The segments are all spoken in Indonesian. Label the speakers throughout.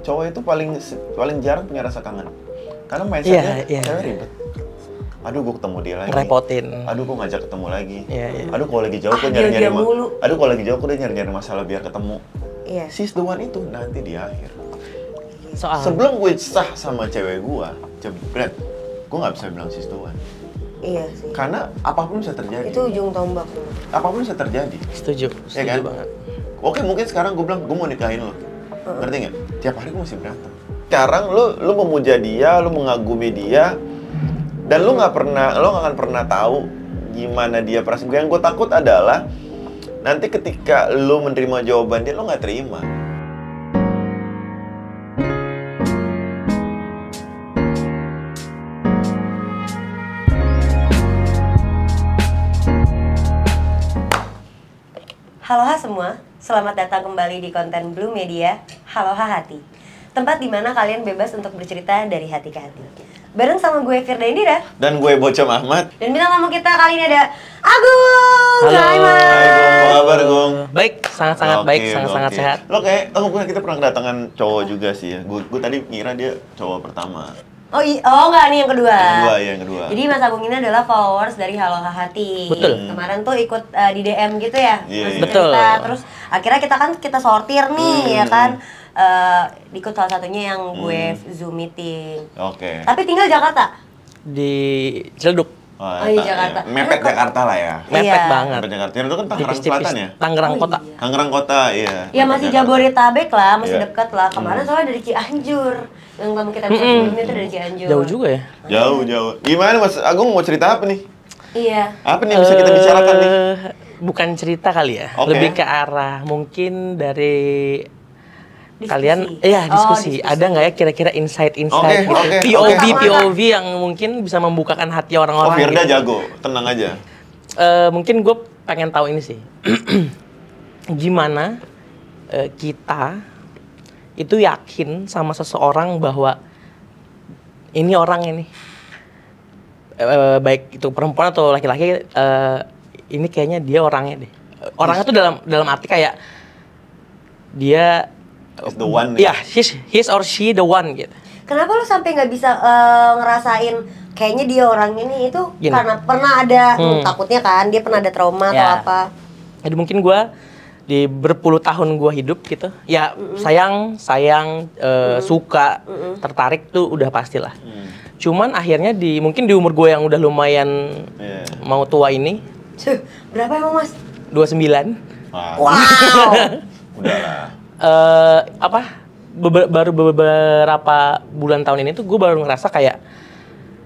Speaker 1: cowok itu paling jarang punya rasa kangen. Karena mindsetnya cewek ribet. Aduh, gue ketemu dia lagi.
Speaker 2: Ngerepotin.
Speaker 1: Aduh, gue ngajak ketemu lagi.
Speaker 2: Iya.
Speaker 1: Aduh, kalau lagi jauh gue nyari-nyari Aduh, kalau lagi jauh gue nyari-nyari masalah biar ketemu.
Speaker 3: Iya.
Speaker 1: She's the one itu nanti di akhir.
Speaker 2: Sebelum
Speaker 1: gue sah sama cewek gue, jebret, gue nggak bisa bilang she's the one.
Speaker 3: Iya sih.
Speaker 1: Karena apapun bisa terjadi.
Speaker 3: Itu ujung tombak.
Speaker 1: Apapun bisa terjadi.
Speaker 2: Setuju
Speaker 1: Ya kan?
Speaker 2: banget.
Speaker 1: Oke, mungkin sekarang gue bilang gue mau nikahin lo. Ngerti nggak? Tiap hari gue masih berantem. Sekarang lu memuja dia, lu mengagumi dia, dan lu nggak akan pernah tahu gimana dia perasaan. Yang gue takut adalah nanti ketika lu menerima jawaban dia, lu nggak terima.
Speaker 3: Halo semua, selamat datang kembali di konten Blue Media, Halo Hati. Tempat di mana kalian bebas untuk bercerita dari hati ke hati. Bareng sama gue Firda Indira.
Speaker 1: Dan gue Bocom Ahmad.
Speaker 3: Dan bintang tamu kita kali ini ada Agung.
Speaker 2: Halo.
Speaker 3: Hai Mas.
Speaker 1: Hai Gung, apa kabar Gung?
Speaker 2: Baik, sangat-sangat baik, sangat-sangat sehat.
Speaker 1: Lo kayak, kita pernah kedatangan cowok juga sih ya. Gue tadi ngira dia cowok pertama.
Speaker 3: Oh enggak nih yang kedua.
Speaker 1: Yang kedua.
Speaker 3: Jadi Mas Agung ini adalah followers dari Halo Hati.
Speaker 2: Betul.
Speaker 3: Kemarin tuh ikut di DM gitu ya.
Speaker 1: Iya.
Speaker 2: Betul.
Speaker 3: Terus akhirnya kita sortir nih ya kan. Ikut salah satunya yang gue Zoom meeting.
Speaker 1: Oke.
Speaker 3: Tapi tinggal Jakarta.
Speaker 2: Di Ciledug.
Speaker 3: Oh iya, Jakarta.
Speaker 1: Mepet Jakarta lah ya.
Speaker 2: Mepet
Speaker 3: Iya.
Speaker 2: banget.
Speaker 1: Mepet Jakarta. Itu kan Tangerang
Speaker 2: Tipis-tipis.
Speaker 1: Selatan ya?
Speaker 2: Tangerang
Speaker 3: Oh,
Speaker 2: Kota.
Speaker 3: iya.
Speaker 1: Tangerang Kota, iya.
Speaker 3: Ya masih
Speaker 1: Mepet Jakarta.
Speaker 3: Jabodetabek lah, masih
Speaker 1: Iya.
Speaker 3: dekat lah. Kemarin soalnya dari Cianjur. Yang kamu kita bisa sebelumnya itu dari Cianjur.
Speaker 2: Jauh juga ya.
Speaker 1: Jauh. Gimana Mas Agung mau cerita apa nih?
Speaker 3: Iya.
Speaker 1: Apa nih yang bisa kita bicarakan nih?
Speaker 2: Bukan cerita kali ya.
Speaker 1: Oke.
Speaker 2: Lebih ke arah mungkin dari
Speaker 3: Diskusi.
Speaker 2: kalian, diskusi. Ada nggak ya kira-kira insight-insight,
Speaker 1: Oke.
Speaker 2: POV yang mungkin bisa membukakan hati orang-orang?
Speaker 1: Firda
Speaker 2: gitu.
Speaker 1: jago, tenang aja.
Speaker 2: Mungkin gue pengen tahu ini sih. Gimana kita itu yakin sama seseorang bahwa ini orang ini baik itu perempuan atau laki-laki, ini kayaknya dia orangnya deh. Orangnya tuh dalam arti kayak dia
Speaker 1: Is the one.
Speaker 2: ya, his or she the one gitu.
Speaker 3: Kenapa lu sampai nggak bisa ngerasain kayaknya dia orang ini itu
Speaker 2: Gini.
Speaker 3: karena pernah ada takutnya kan dia pernah ada trauma atau
Speaker 2: Ya.
Speaker 3: apa?
Speaker 2: Jadi mungkin gue di berpuluh tahun gue hidup gitu, ya sayang, suka, tertarik tuh udah pastilah. Cuman akhirnya mungkin di umur gue yang udah lumayan mau tua ini,
Speaker 3: Cuh, berapa emang Mas?
Speaker 2: 29.
Speaker 1: Wah.
Speaker 3: Wow.
Speaker 1: Udahlah.
Speaker 2: Baru beberapa bulan tahun ini tuh gue baru ngerasa kayak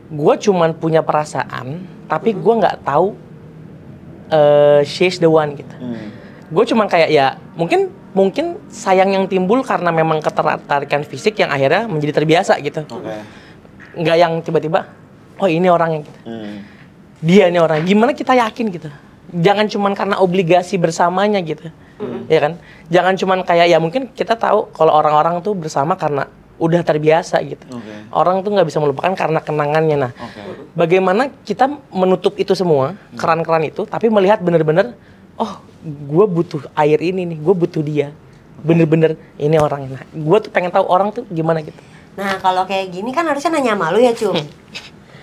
Speaker 2: gue cuman punya perasaan, tapi gue nggak tahu she's the one gitu. Gue cuman kayak ya mungkin sayang yang timbul karena memang ketertarikan fisik yang akhirnya menjadi terbiasa gitu.
Speaker 1: Oke.
Speaker 2: Nggak yang tiba-tiba oh ini orangnya gitu. Dia ini orang. Gimana kita yakin gitu? Jangan cuman karena obligasi bersamanya gitu. Ya kan? Jangan cuman kayak ya mungkin kita tahu kalau orang-orang tuh bersama karena udah terbiasa gitu. Orang tuh nggak bisa melupakan karena kenangannya. Nah, bagaimana kita menutup itu semua, keran-keran itu, tapi melihat bener-bener, oh, gue butuh air ini nih, gue butuh dia. Bener-bener ini orangnya. Nah, gue tuh pengen tahu orang tuh gimana gitu.
Speaker 3: Nah kalau kayak gini kan harusnya nanya malu ya Cum.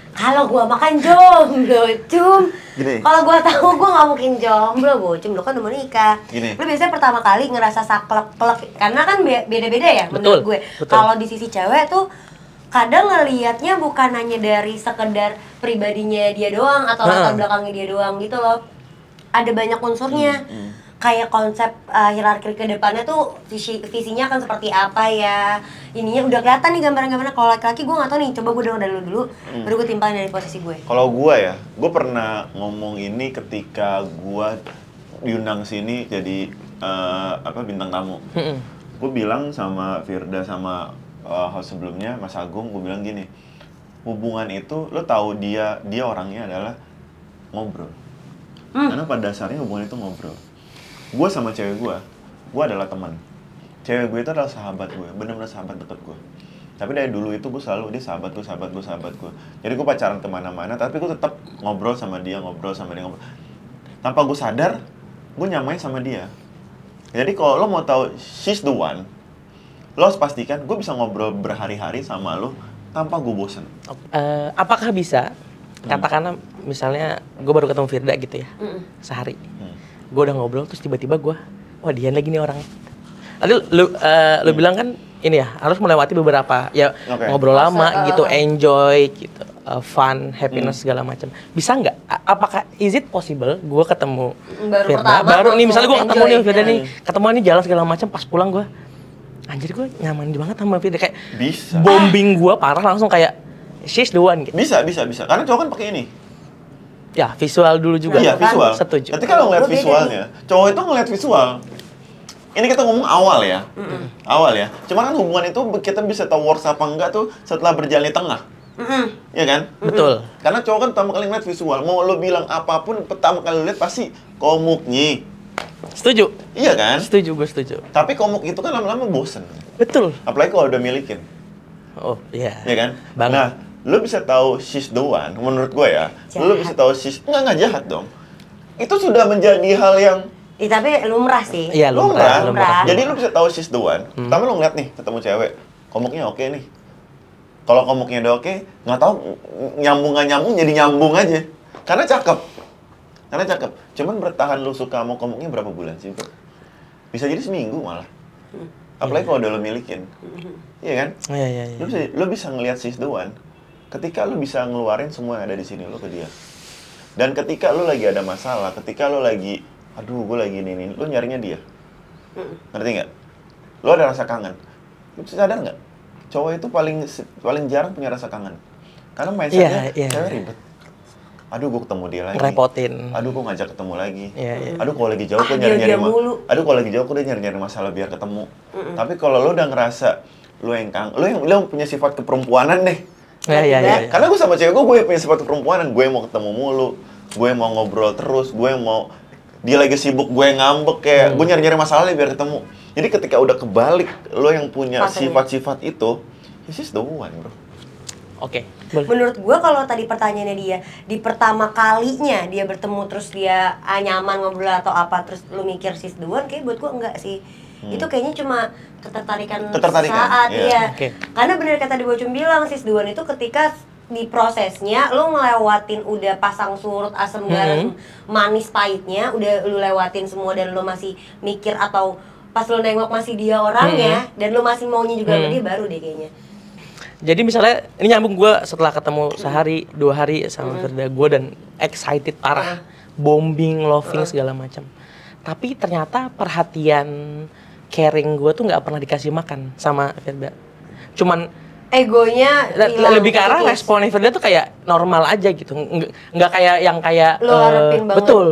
Speaker 3: Kalau gua makan jomblo, Cum. Kalau gua tahu gua nggak mungkin jomblo, Cum. Lu kan udah mau nikah.
Speaker 1: Gini.
Speaker 3: Lu biasanya pertama kali ngerasa saklek-klek karena kan beda-beda ya menurut gue.
Speaker 2: Betul.
Speaker 3: Kalau di sisi cewek tuh kadang ngelihatnya bukan hanya dari sekedar pribadinya dia doang atau latar belakangnya dia doang gitu loh. Ada banyak unsurnya. Kayak konsep hierarki ke depannya tuh visinya akan seperti apa ya. Ininya udah kelihatan nih gambaran-gambarnya. Kalau laki-laki gue nggak tahu nih, coba gue denger dari lu dulu, baru gue timpalin dari posisi gue.
Speaker 1: Kalau gue pernah ngomong ini ketika gue diundang sini jadi bintang tamu. Gue bilang sama Firda sama host sebelumnya Mas Agung, gue bilang gini, hubungan itu lo tahu dia orangnya adalah ngobrol. Karena pada dasarnya hubungan itu ngobrol. Gue sama cewek gue adalah teman. Cewek gue itu adalah sahabat gue, benar-benar sahabat dekat gue. Tapi dari dulu itu gue selalu, dia sahabat gue. Jadi gue pacaran kemana-mana, tapi gue tetap ngobrol sama dia. Tanpa gue sadar, gue nyamain sama dia. Jadi kalau lo mau tahu she's the one, lo harus pastikan gue bisa ngobrol berhari-hari sama lo tanpa gue bosen.
Speaker 2: Apakah bisa? Katakanlah misalnya gue baru ketemu Firda gitu ya, sehari. Gue udah ngobrol terus tiba-tiba gue, wah Dian lagi nih orang. Lalu lu bilang kan ini ya harus melewati beberapa ya ngobrol lama gitu, enjoy gitu, fun, happiness segala macam. Bisa nggak? Apakah is it possible gue ketemu Firda baru nih misalnya gue ketemu nih Firda nih, ketemu nih jalan segala macam, pas pulang gue anjir gue nyaman banget sama Firda, kayak
Speaker 1: bisa.
Speaker 2: Bombing gue parah langsung kayak she's the one gitu.
Speaker 1: Bisa. Karena cowok kan pakai ini.
Speaker 2: Ya, visual dulu juga.
Speaker 1: Iya, visual.
Speaker 2: Setuju.
Speaker 1: Ketika lo ngeliat visualnya, cowok itu ngeliat visual. Ini kita ngomong awal ya. Awal ya. Cuman kan hubungan itu kita bisa tahu works apa enggak tuh setelah berjalan di tengah. Iya kan?
Speaker 2: Betul.
Speaker 1: Karena cowok kan pertama kali ngeliat visual. Mau lo bilang apapun, pertama kali lo lihat pasti komuknya.
Speaker 2: Setuju.
Speaker 1: Iya kan?
Speaker 2: Setuju, gue setuju.
Speaker 1: Tapi komuk itu kan lama-lama bosen.
Speaker 2: Betul.
Speaker 1: Apalagi kalau udah milikin.
Speaker 2: Oh, iya.
Speaker 1: Iya kan?
Speaker 2: Banget.
Speaker 1: Nah, lo bisa tahu she's the one, menurut gue ya. Lo bisa tahu she's... Enggak jahat dong. Itu sudah menjadi hal yang...
Speaker 3: Tapi lumrah sih.
Speaker 2: Iya, lumrah.
Speaker 1: Jadi lo bisa tahu she's the one. Pertama lo ngeliat nih, ketemu cewek. Komuknya oke nih. Kalau komuknya udah oke, nggak tahu nyambung nggak nyambung, jadi nyambung aja. Karena cakep. Cuman bertahan lo suka sama komuknya berapa bulan sih, bro? Bisa jadi seminggu malah. Apalagi kalau udah lo milikin. Iya kan?
Speaker 2: Iya.
Speaker 1: Lo bisa ngelihat she's the one ketika lo bisa ngeluarin semua yang ada di sini lo ke dia. Dan ketika lo lagi ada masalah, ketika lo lagi, aduh gue lagi ini, lo nyarinya dia. Ngerti nggak? Lo ada rasa kangen. Lo sadar nggak? Cowok itu paling jarang punya rasa kangen. Karena mindsetnya cewek ribet. Aduh, gue ketemu dia lagi.
Speaker 2: Ngerepotin.
Speaker 1: Aduh, gue ngajak ketemu lagi.
Speaker 2: Iya.
Speaker 1: Aduh, kalau lagi jauh gue nyari-nyari masalah biar ketemu. Tapi kalau lo udah ngerasa lo yang punya sifat keperempuanan deh.
Speaker 2: Iya.
Speaker 1: Karena gue sama cewek gue punya sifat keperempuanan. Gue mau ketemu mulu, gue mau ngobrol terus, gue mau dia lagi sibuk, gue ngambek kayak gue nyari-nyari masalah biar ketemu. Jadi ketika udah kebalik lo yang punya sifat-sifat itu, this is the one, bro.
Speaker 2: Oke.
Speaker 3: Menurut gue kalau tadi pertanyaannya dia di pertama kalinya dia bertemu terus dia nyaman ngobrol atau apa terus lu mikir she's the one, kayak buat gue enggak sih. Itu kayaknya cuma ketertarikan saat ya. Karena benar kata di Bocum bilang she's the one itu ketika di prosesnya lu ngelewatin udah pasang surut asam garam manis pahitnya udah lu lewatin semua dan lu masih mikir atau pas lu nengok masih dia orangnya dan lu masih maunya juga sama dia baru deh kayaknya.
Speaker 2: Jadi misalnya ini nyambung gue setelah ketemu sehari 2 hari sama Firda, gue dan excited parah, bombing, loving segala macam. Tapi ternyata perhatian caring gue tuh nggak pernah dikasih makan sama Firda. Cuman
Speaker 3: egonya
Speaker 2: lebih ke arah responnya Firda tuh kayak normal aja gitu, nggak kayak yang kayak
Speaker 3: lo harapin banget.
Speaker 2: Betul.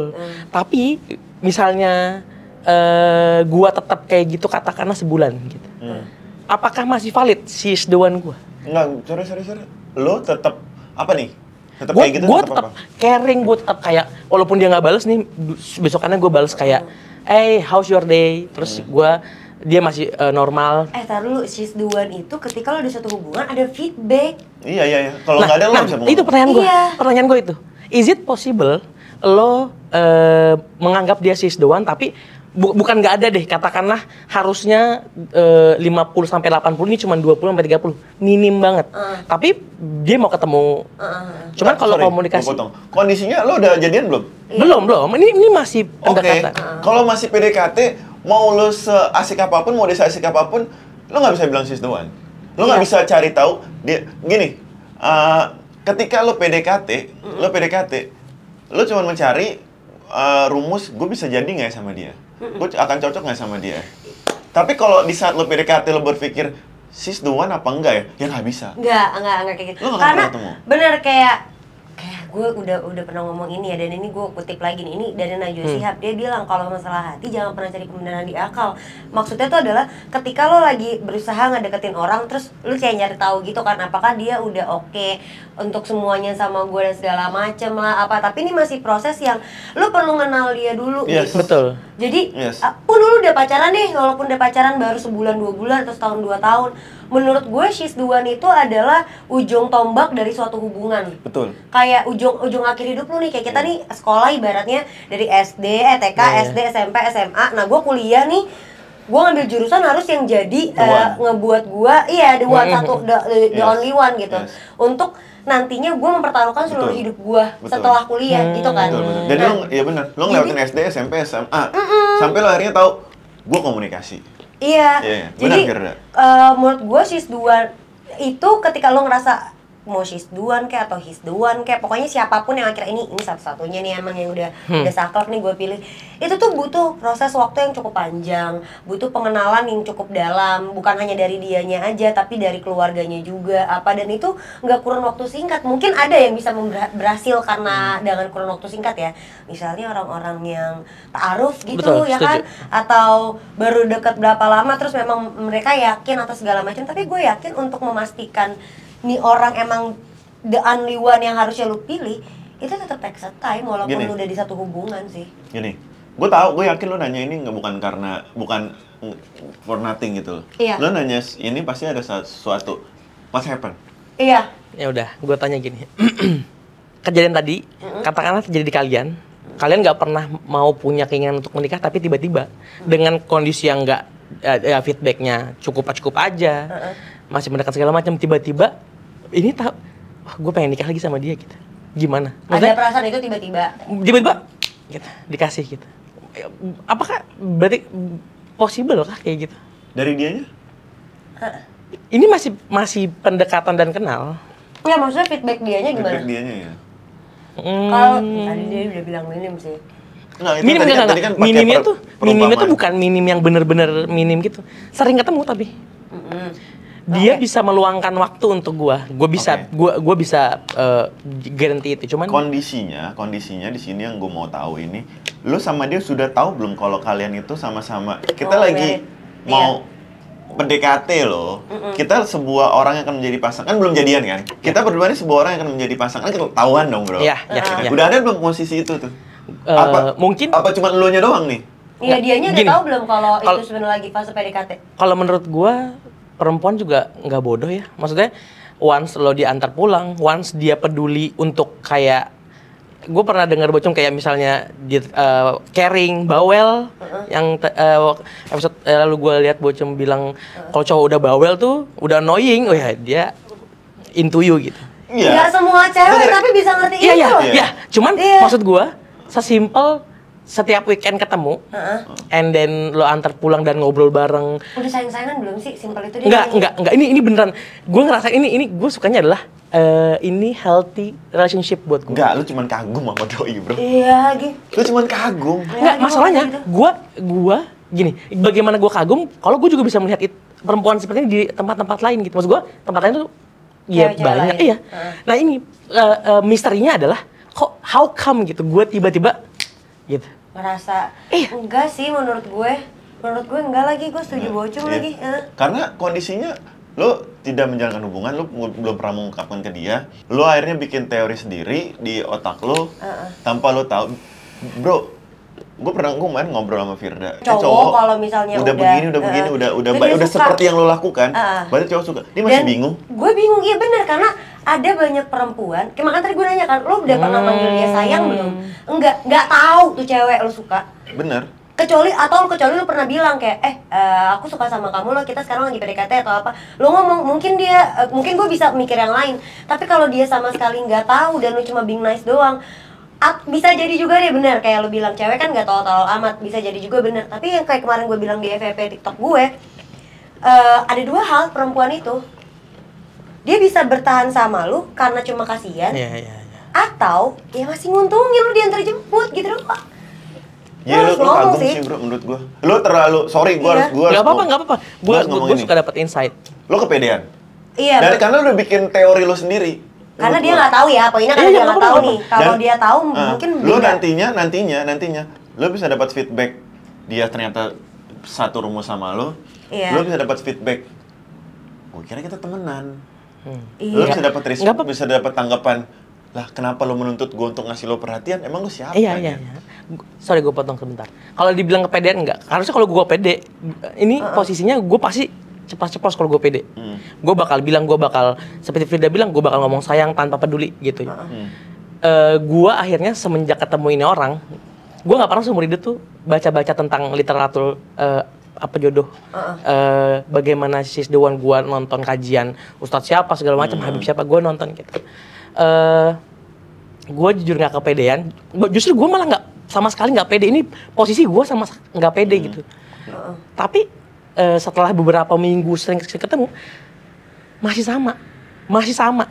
Speaker 2: Tapi misalnya gue tetap kayak gitu katakanlah sebulan gitu. Apakah masih valid she's the one gue?
Speaker 1: Enggak, sorry. Lo tetap apa nih? Tetap
Speaker 2: Gua,
Speaker 1: kayak gitu
Speaker 2: gue tetap caring, gue tetap kayak walaupun dia nggak balas nih, besokannya gue balas kayak, hey how's your day? Terus dia masih normal.
Speaker 3: Tar dulu, she's the one itu ketika lo di suatu hubungan ada feedback.
Speaker 1: Iya. Kalau nggak ada lo bisa ngomong.
Speaker 2: Itu pertanyaan gue itu. Is it possible lo menganggap dia she's the one tapi bukan nggak ada deh, katakanlah harusnya 50-80 ini cuma 20-30, minim banget. Tapi dia mau ketemu. Cuman kalau komunikasi.
Speaker 1: Kondisinya lo udah jadian belum?
Speaker 2: Belum. Ini masih pendekatan.
Speaker 1: Kalau masih PDKT, mau lo seasik apapun, mau dia seasik apapun, lo nggak bisa bilang she's the one. Lo nggak bisa cari tahu dia. Gini, ketika lo PDKT, lo cuma mencari rumus, gue bisa jadi nggak ya sama dia? Gue akan cocok nggak sama dia? Tapi kalau di saat lo PDKT lo berpikir she's the one apa enggak ya? Ya nggak bisa.
Speaker 3: Nggak kayak gitu.
Speaker 1: Lo
Speaker 3: Karena
Speaker 1: ketemu.
Speaker 3: bener kayak gue udah pernah ngomong ini ya, dan ini gue kutip lagi nih, ini dari Najwa Shihab. Dia bilang kalau masalah hati jangan pernah cari pembenaran di akal. Maksudnya tuh adalah ketika lo lagi berusaha ngedeketin orang terus lo kayak nyari tahu gitu kan apakah dia udah oke untuk semuanya sama gue dan segala macem lah apa, tapi ini masih proses yang lo perlu kenal dia dulu.
Speaker 1: Yes.
Speaker 3: Gitu.
Speaker 2: Betul.
Speaker 3: Jadi pun lo udah pacaran deh, walaupun udah pacaran baru sebulan 2 bulan atau setahun 2 tahun, menurut gue she's the one itu adalah ujung tombak dari suatu hubungan.
Speaker 1: Betul.
Speaker 3: Kayak ujung akhir hidup lu nih, kayak kita nih sekolah ibaratnya dari SD, TK, SD, SMP, SMA. Nah gue kuliah nih, gue ngambil jurusan harus yang jadi ngebuat gue the one satu the only one gitu.
Speaker 1: Yes.
Speaker 3: Untuk nantinya gue mempertaruhkan seluruh
Speaker 1: Betul.
Speaker 3: hidup gue setelah kuliah gitu kan.
Speaker 1: Betul. Jadi lo, ya benar, lo ngelewatin SD, SMP, SMA, sampai lo akhirnya tahu gue komunikasi.
Speaker 3: Iya.
Speaker 1: Benar,
Speaker 3: Jadi
Speaker 1: Firda.
Speaker 3: menurut gue SIS2 itu ketika lo ngerasa mau SIS2 kayak atau HIS2 kayak pokoknya siapapun yang akhirnya ini satu-satunya nih emang yang udah saklek nih gue pilih, itu tuh butuh proses waktu yang cukup panjang, butuh pengenalan yang cukup dalam, bukan hanya dari dianya aja tapi dari keluarganya juga dan itu nggak kurun waktu singkat. Mungkin ada yang bisa berhasil karena dengan kurun waktu singkat ya, misalnya orang-orang yang ta'aruf gitu. Betul, ya kan, atau baru deket berapa lama terus memang mereka yakin atas segala macam. Tapi gue yakin untuk memastikan nih orang emang the only one yang harusnya lu pilih, itu tetap takes time walaupun lu udah di satu hubungan sih.
Speaker 1: Gini, gue yakin lu nanya ini bukan for nothing gitu loh.
Speaker 3: Iya.
Speaker 1: Lu nanya ini pasti ada sesuatu. What happened?
Speaker 3: Iya.
Speaker 2: Ya udah, gue tanya gini. Kejadian tadi, katakanlah terjadi di kalian nggak pernah mau punya keinginan untuk menikah, tapi tiba-tiba dengan kondisi yang nggak feedbacknya cukup aja, masih mendekat segala macam, tiba-tiba ini gue pengen nikah lagi sama dia gitu. Gimana? Maksudnya,
Speaker 3: ada perasaan itu tiba-tiba
Speaker 2: gitu, dikasih gitu. Apakah berarti possible kah kayak gitu?
Speaker 1: Dari dianya?
Speaker 2: Ini masih pendekatan dan kenal.
Speaker 3: Ya maksudnya feedback dianya gimana?
Speaker 1: Feedback dianya ya.
Speaker 3: Kalau tadi dia udah bilang minim sih.
Speaker 1: Nah, itu
Speaker 2: Minim
Speaker 1: tadi kan pakai
Speaker 2: minimnya tuh
Speaker 1: perumpamaan.
Speaker 2: bukan minim yang bener-bener minim gitu. Sering ketemu tapi. Dia bisa meluangkan waktu untuk gua bisa guarantee itu. Cuman kondisinya di sini yang gua mau tahu ini, lu sama dia sudah tahu belum kalau kalian itu sama-sama kita lagi mau PDKT loh. Kita sebuah orang yang akan menjadi pasangan, kan belum jadian kan? Kita berdua ini sebuah orang yang akan menjadi pasangan, kan ketahuan dong, Bro. Iya.
Speaker 1: Udah ada belum posisi itu tuh?
Speaker 2: Mungkin
Speaker 1: apa cuma elunya doang nih?
Speaker 3: Iya, dianya udah
Speaker 2: Gini,
Speaker 3: tahu belum kalau itu sebenarnya lagi fase PDKT?
Speaker 2: Kalau menurut gua perempuan juga nggak bodoh ya. Maksudnya once lo diantar pulang, once dia peduli untuk kayak, gue pernah dengar Bocong kayak misalnya dia caring, bawel, yang episode lalu gue lihat Bocong bilang kalau cowok udah bawel tuh udah annoying, oh ya dia into you gitu.
Speaker 1: Iya.
Speaker 3: Nggak semua cewek tapi bisa ngerti itu loh.
Speaker 2: Iya. Cuman maksud gue sesimpel setiap weekend ketemu, and then lo antar pulang dan ngobrol bareng.
Speaker 3: Udah sayang-sayangan belum sih? Simpel itu dia.
Speaker 2: Enggak. Ini beneran. Gue ngerasa ini gue sukanya adalah ini healthy relationship buat gue.
Speaker 1: Enggak, lu cuman kagum sama doi, Bro.
Speaker 3: Iya, gitu.
Speaker 1: Lu cuman kagum.
Speaker 2: Enggak, masalahnya gue gini, bagaimana gue kagum kalau gue juga bisa melihat perempuan seperti ini di tempat-tempat lain gitu. Maksud gue tempat lain tuh ya banyak. Iya. Nah, ini misterinya adalah kok how come gitu gue tiba-tiba gitu.
Speaker 3: Merasa enggak sih menurut gue enggak lagi, gue setuju Bocong lagi.
Speaker 1: Karena kondisinya lo tidak menjalankan hubungan, lo belum pernah mengungkapkan ke dia, lo akhirnya bikin teori sendiri di otak lo tanpa lo tahu. Bro, gue kemarin ngobrol sama Firda.
Speaker 3: Cowok kalau misalnya
Speaker 1: udah begini, udah seperti yang lo lakukan, berarti cowok suka. Dia masih bingung.
Speaker 3: Gue bingung, iya benar, karena ada banyak perempuan. Makanya tadi gue nanya kan, lo udah pernah manggil dia sayang belum? Enggak tahu tuh cewek lo suka.
Speaker 1: Bener.
Speaker 3: Kecuali lo pernah bilang kayak aku suka sama kamu lo, kita sekarang lagi PDKT atau apa, lo ngomong, mungkin gue bisa mikir yang lain. Tapi kalau dia sama sekali nggak tahu dan lo cuma being nice doang, bisa jadi juga deh benar kayak lo bilang, cewek kan nggak tolol-tolol amat, bisa jadi juga benar. Tapi yang kayak kemarin gue bilang di FYP TikTok gue, ada dua hal perempuan itu, dia bisa bertahan sama lo karena cuma kasihan, atau dia masih nguntungin lo diantar jemput gitu loh, Pak.
Speaker 1: Ya lu kagum sih, Bro, menurut gua. Lu terlalu, sorry, gua harus
Speaker 2: Nggak apa-apa. Gua suka dapat insight.
Speaker 1: Lu kepedean.
Speaker 3: Iya.
Speaker 1: Karena lu udah bikin teori lu sendiri.
Speaker 3: Karena dia nggak tahu ya, poinnya karena dia nggak tahu nih. Kalau dia tahu mungkin
Speaker 1: lu nantinya lu bisa dapat feedback dia ternyata satu rumus sama lu. Lu bisa dapat feedback. Gua kira kita temenan. Lu bisa dapat respon, bisa dapat tanggapan. Lah, kenapa lo menuntut gue untuk ngasih lo perhatian? Emang lo siapa?
Speaker 2: Iya. Sorry, gue potong sebentar. Kalau dibilang kepedean enggak. Harusnya kalau gue pede, ini posisinya gue pasti ceplos-ceplos kalau gue pede. Gue bakal seperti Firda bilang, gue bakal ngomong sayang tanpa peduli gitu. Gue akhirnya semenjak ketemu ini orang, gue nggak pernah seumur hidup tuh baca-baca tentang literatur apa jodoh. Bagaimana She's the One gue nonton kajian Ustadz siapa segala macam, Habib siapa, gue nonton gitu. Gue jujur nggak kepedean. Justru gue malah nggak sama sekali nggak pede. Ini posisi gue sama nggak pede gitu. Tapi setelah beberapa minggu sering ketemu, masih sama.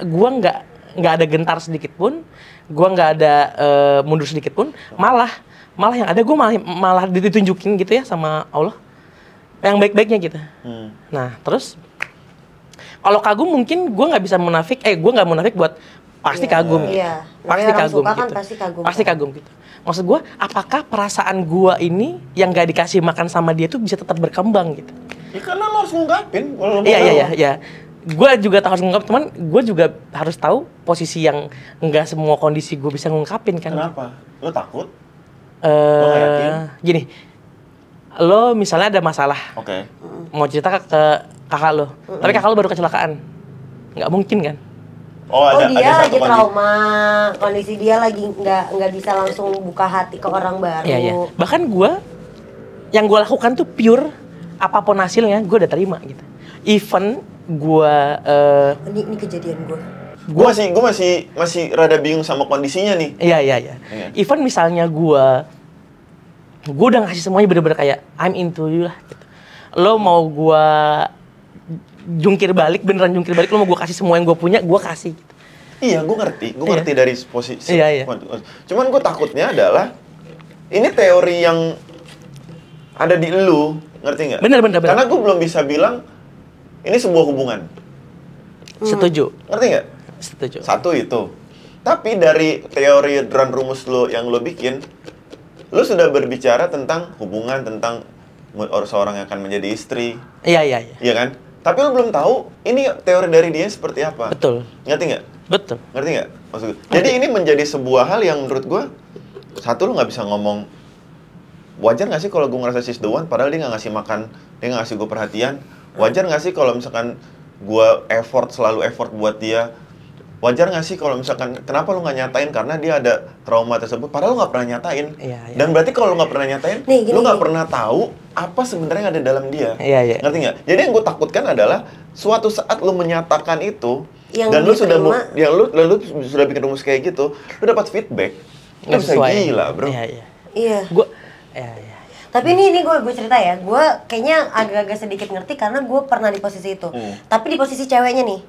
Speaker 2: Gue nggak ada gentar sedikit pun. Gue nggak ada mundur sedikit pun. Malah yang ada gue malah ditunjukin gitu ya sama Allah yang baik-baiknya gitu. Nah terus kalau kagum mungkin gue nggak bisa munafik. Gue nggak munafik buat pasti kagum. Pasti kagum gitu. Pasti kagum gitu. Maksud gue, apakah perasaan gue ini yang gak dikasih makan sama dia tuh bisa tetap berkembang gitu?
Speaker 1: Ya karena lo harus ngungkapin.
Speaker 2: Iya. Gue juga harus ngungkapin, cuman gue juga harus tahu posisi yang nggak semua kondisi gue bisa ngungkapin kan.
Speaker 1: Kenapa? Lo takut? Lo gak yakin?
Speaker 2: Gini, lo misalnya ada masalah, mau cerita ke kakak lo, tapi kakak lo baru kecelakaan, nggak mungkin kan?
Speaker 3: Dia lagi trauma, kondisi dia lagi nggak bisa langsung buka hati ke orang baru.
Speaker 2: Iya. Bahkan yang gue lakukan tuh pure, apapun hasilnya gue udah terima gitu. Even gue
Speaker 3: ini kejadian gue.
Speaker 1: Gue masih rada bingung sama kondisinya nih.
Speaker 2: Iya. Even misalnya gue udah ngasih semuanya bener-bener kayak I'm into you lah gitu. Lo mau gue beneran jungkir balik, lo mau gue kasih semua yang gue punya, gue kasih gitu.
Speaker 1: Iya, gue ngerti dari posisi.
Speaker 2: Iya.
Speaker 1: Cuman gue takutnya adalah ini teori yang ada di lu, ngerti nggak?
Speaker 2: Bener.
Speaker 1: Karena gue belum bisa bilang ini sebuah hubungan.
Speaker 2: Setuju.
Speaker 1: Ngerti nggak?
Speaker 2: Setuju.
Speaker 1: Satu itu. Tapi dari teori dan rumus lo yang lo bikin, lo sudah berbicara tentang hubungan, tentang seorang yang akan menjadi istri.
Speaker 2: Iya.
Speaker 1: Iya kan? Tapi lo belum tahu ini teori dari dia seperti apa.
Speaker 2: Betul.
Speaker 1: Ngerti nggak?
Speaker 2: Betul.
Speaker 1: Ngerti nggak? Maksud gue. Jadi ini menjadi sebuah hal yang menurut gue, satu lo nggak bisa ngomong, wajar nggak sih kalau gue ngerasa she's the one, padahal dia nggak ngasih makan, dia nggak ngasih gue perhatian. Wajar nggak sih kalau misalkan gue selalu effort buat dia. Wajar nggak sih kalau misalkan, kenapa lo nggak nyatain karena dia ada trauma tersebut, padahal lo nggak pernah nyatain.
Speaker 2: Iya.
Speaker 1: Dan berarti kalau lo nggak pernah nyatain, lo nggak pernah tahu apa sebenarnya yang ada dalam dia.
Speaker 2: Iya.
Speaker 1: Ngerti nggak? Jadi yang gue takutkan adalah suatu saat lo menyatakan itu,
Speaker 3: yang
Speaker 1: dan lu sudah bikin rumus kayak gitu, lu dapat feedback. Nggak bisa gila, bro.
Speaker 2: Iya. Iya.
Speaker 3: Tapi ini gue cerita ya, gue kayaknya agak-agak sedikit ngerti karena gue pernah di posisi itu. Tapi di posisi ceweknya nih.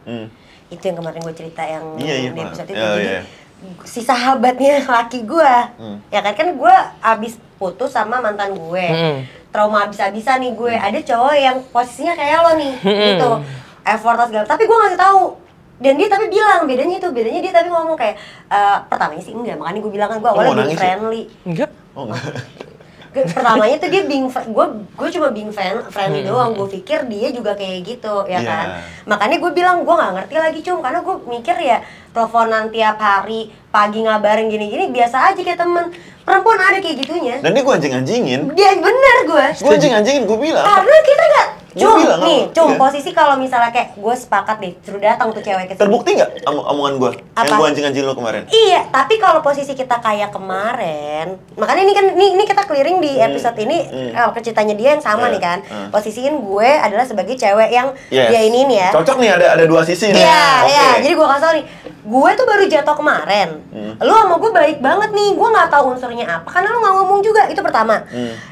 Speaker 3: Itu yang kemarin gue cerita yang di episode itu. Jadi si sahabatnya laki gue, ya kan gue abis putus sama mantan gue, trauma abis-abisan nih gue. Ada cowok yang posisinya kayak lo nih, gitu, effort segala. Tapi gue ngasih tahu, dan dia tapi bilang bedanya dia tapi ngomong kayak pertamanya sih enggak, makanya gue bilang kan gue awalnya being friendly.
Speaker 2: Enggak.
Speaker 3: Pertamanya tuh dia gue cuma being friendly doang. Gue pikir dia juga kayak gitu, ya kan. Makanya gue bilang gue nggak ngerti lagi karena gue mikir ya teleponan tiap hari, pagi ngabarin gini-gini biasa aja kayak temen. Perempuan ada kayak gitunya.
Speaker 1: Dan dia gue anjing-anjingin.
Speaker 3: Dia bener gue.
Speaker 1: Gue anjing-anjingin, gue bilang.
Speaker 3: Karena kita nggak. Posisi kalau misalnya kayak gue sepakat deh, suruh datang tuh cewek ke sini.
Speaker 1: Terbukti nggak omongan gue? Yang gue anjing-anjing lo kemarin?
Speaker 3: Iya, tapi kalau posisi kita kayak kemarin, makanya ini kita clearing di episode ini, ceritanya dia yang sama nih kan. Posisiin gue adalah sebagai cewek yang dia ini ya.
Speaker 1: Cocok nih, ada dua sisi nih.
Speaker 3: Iya. Jadi gue kasih tau nih, gue tuh baru jatuh kemarin. Lu sama gue baik banget nih, gue nggak tahu unsurnya apa, karena lu nggak ngomong juga, itu pertama.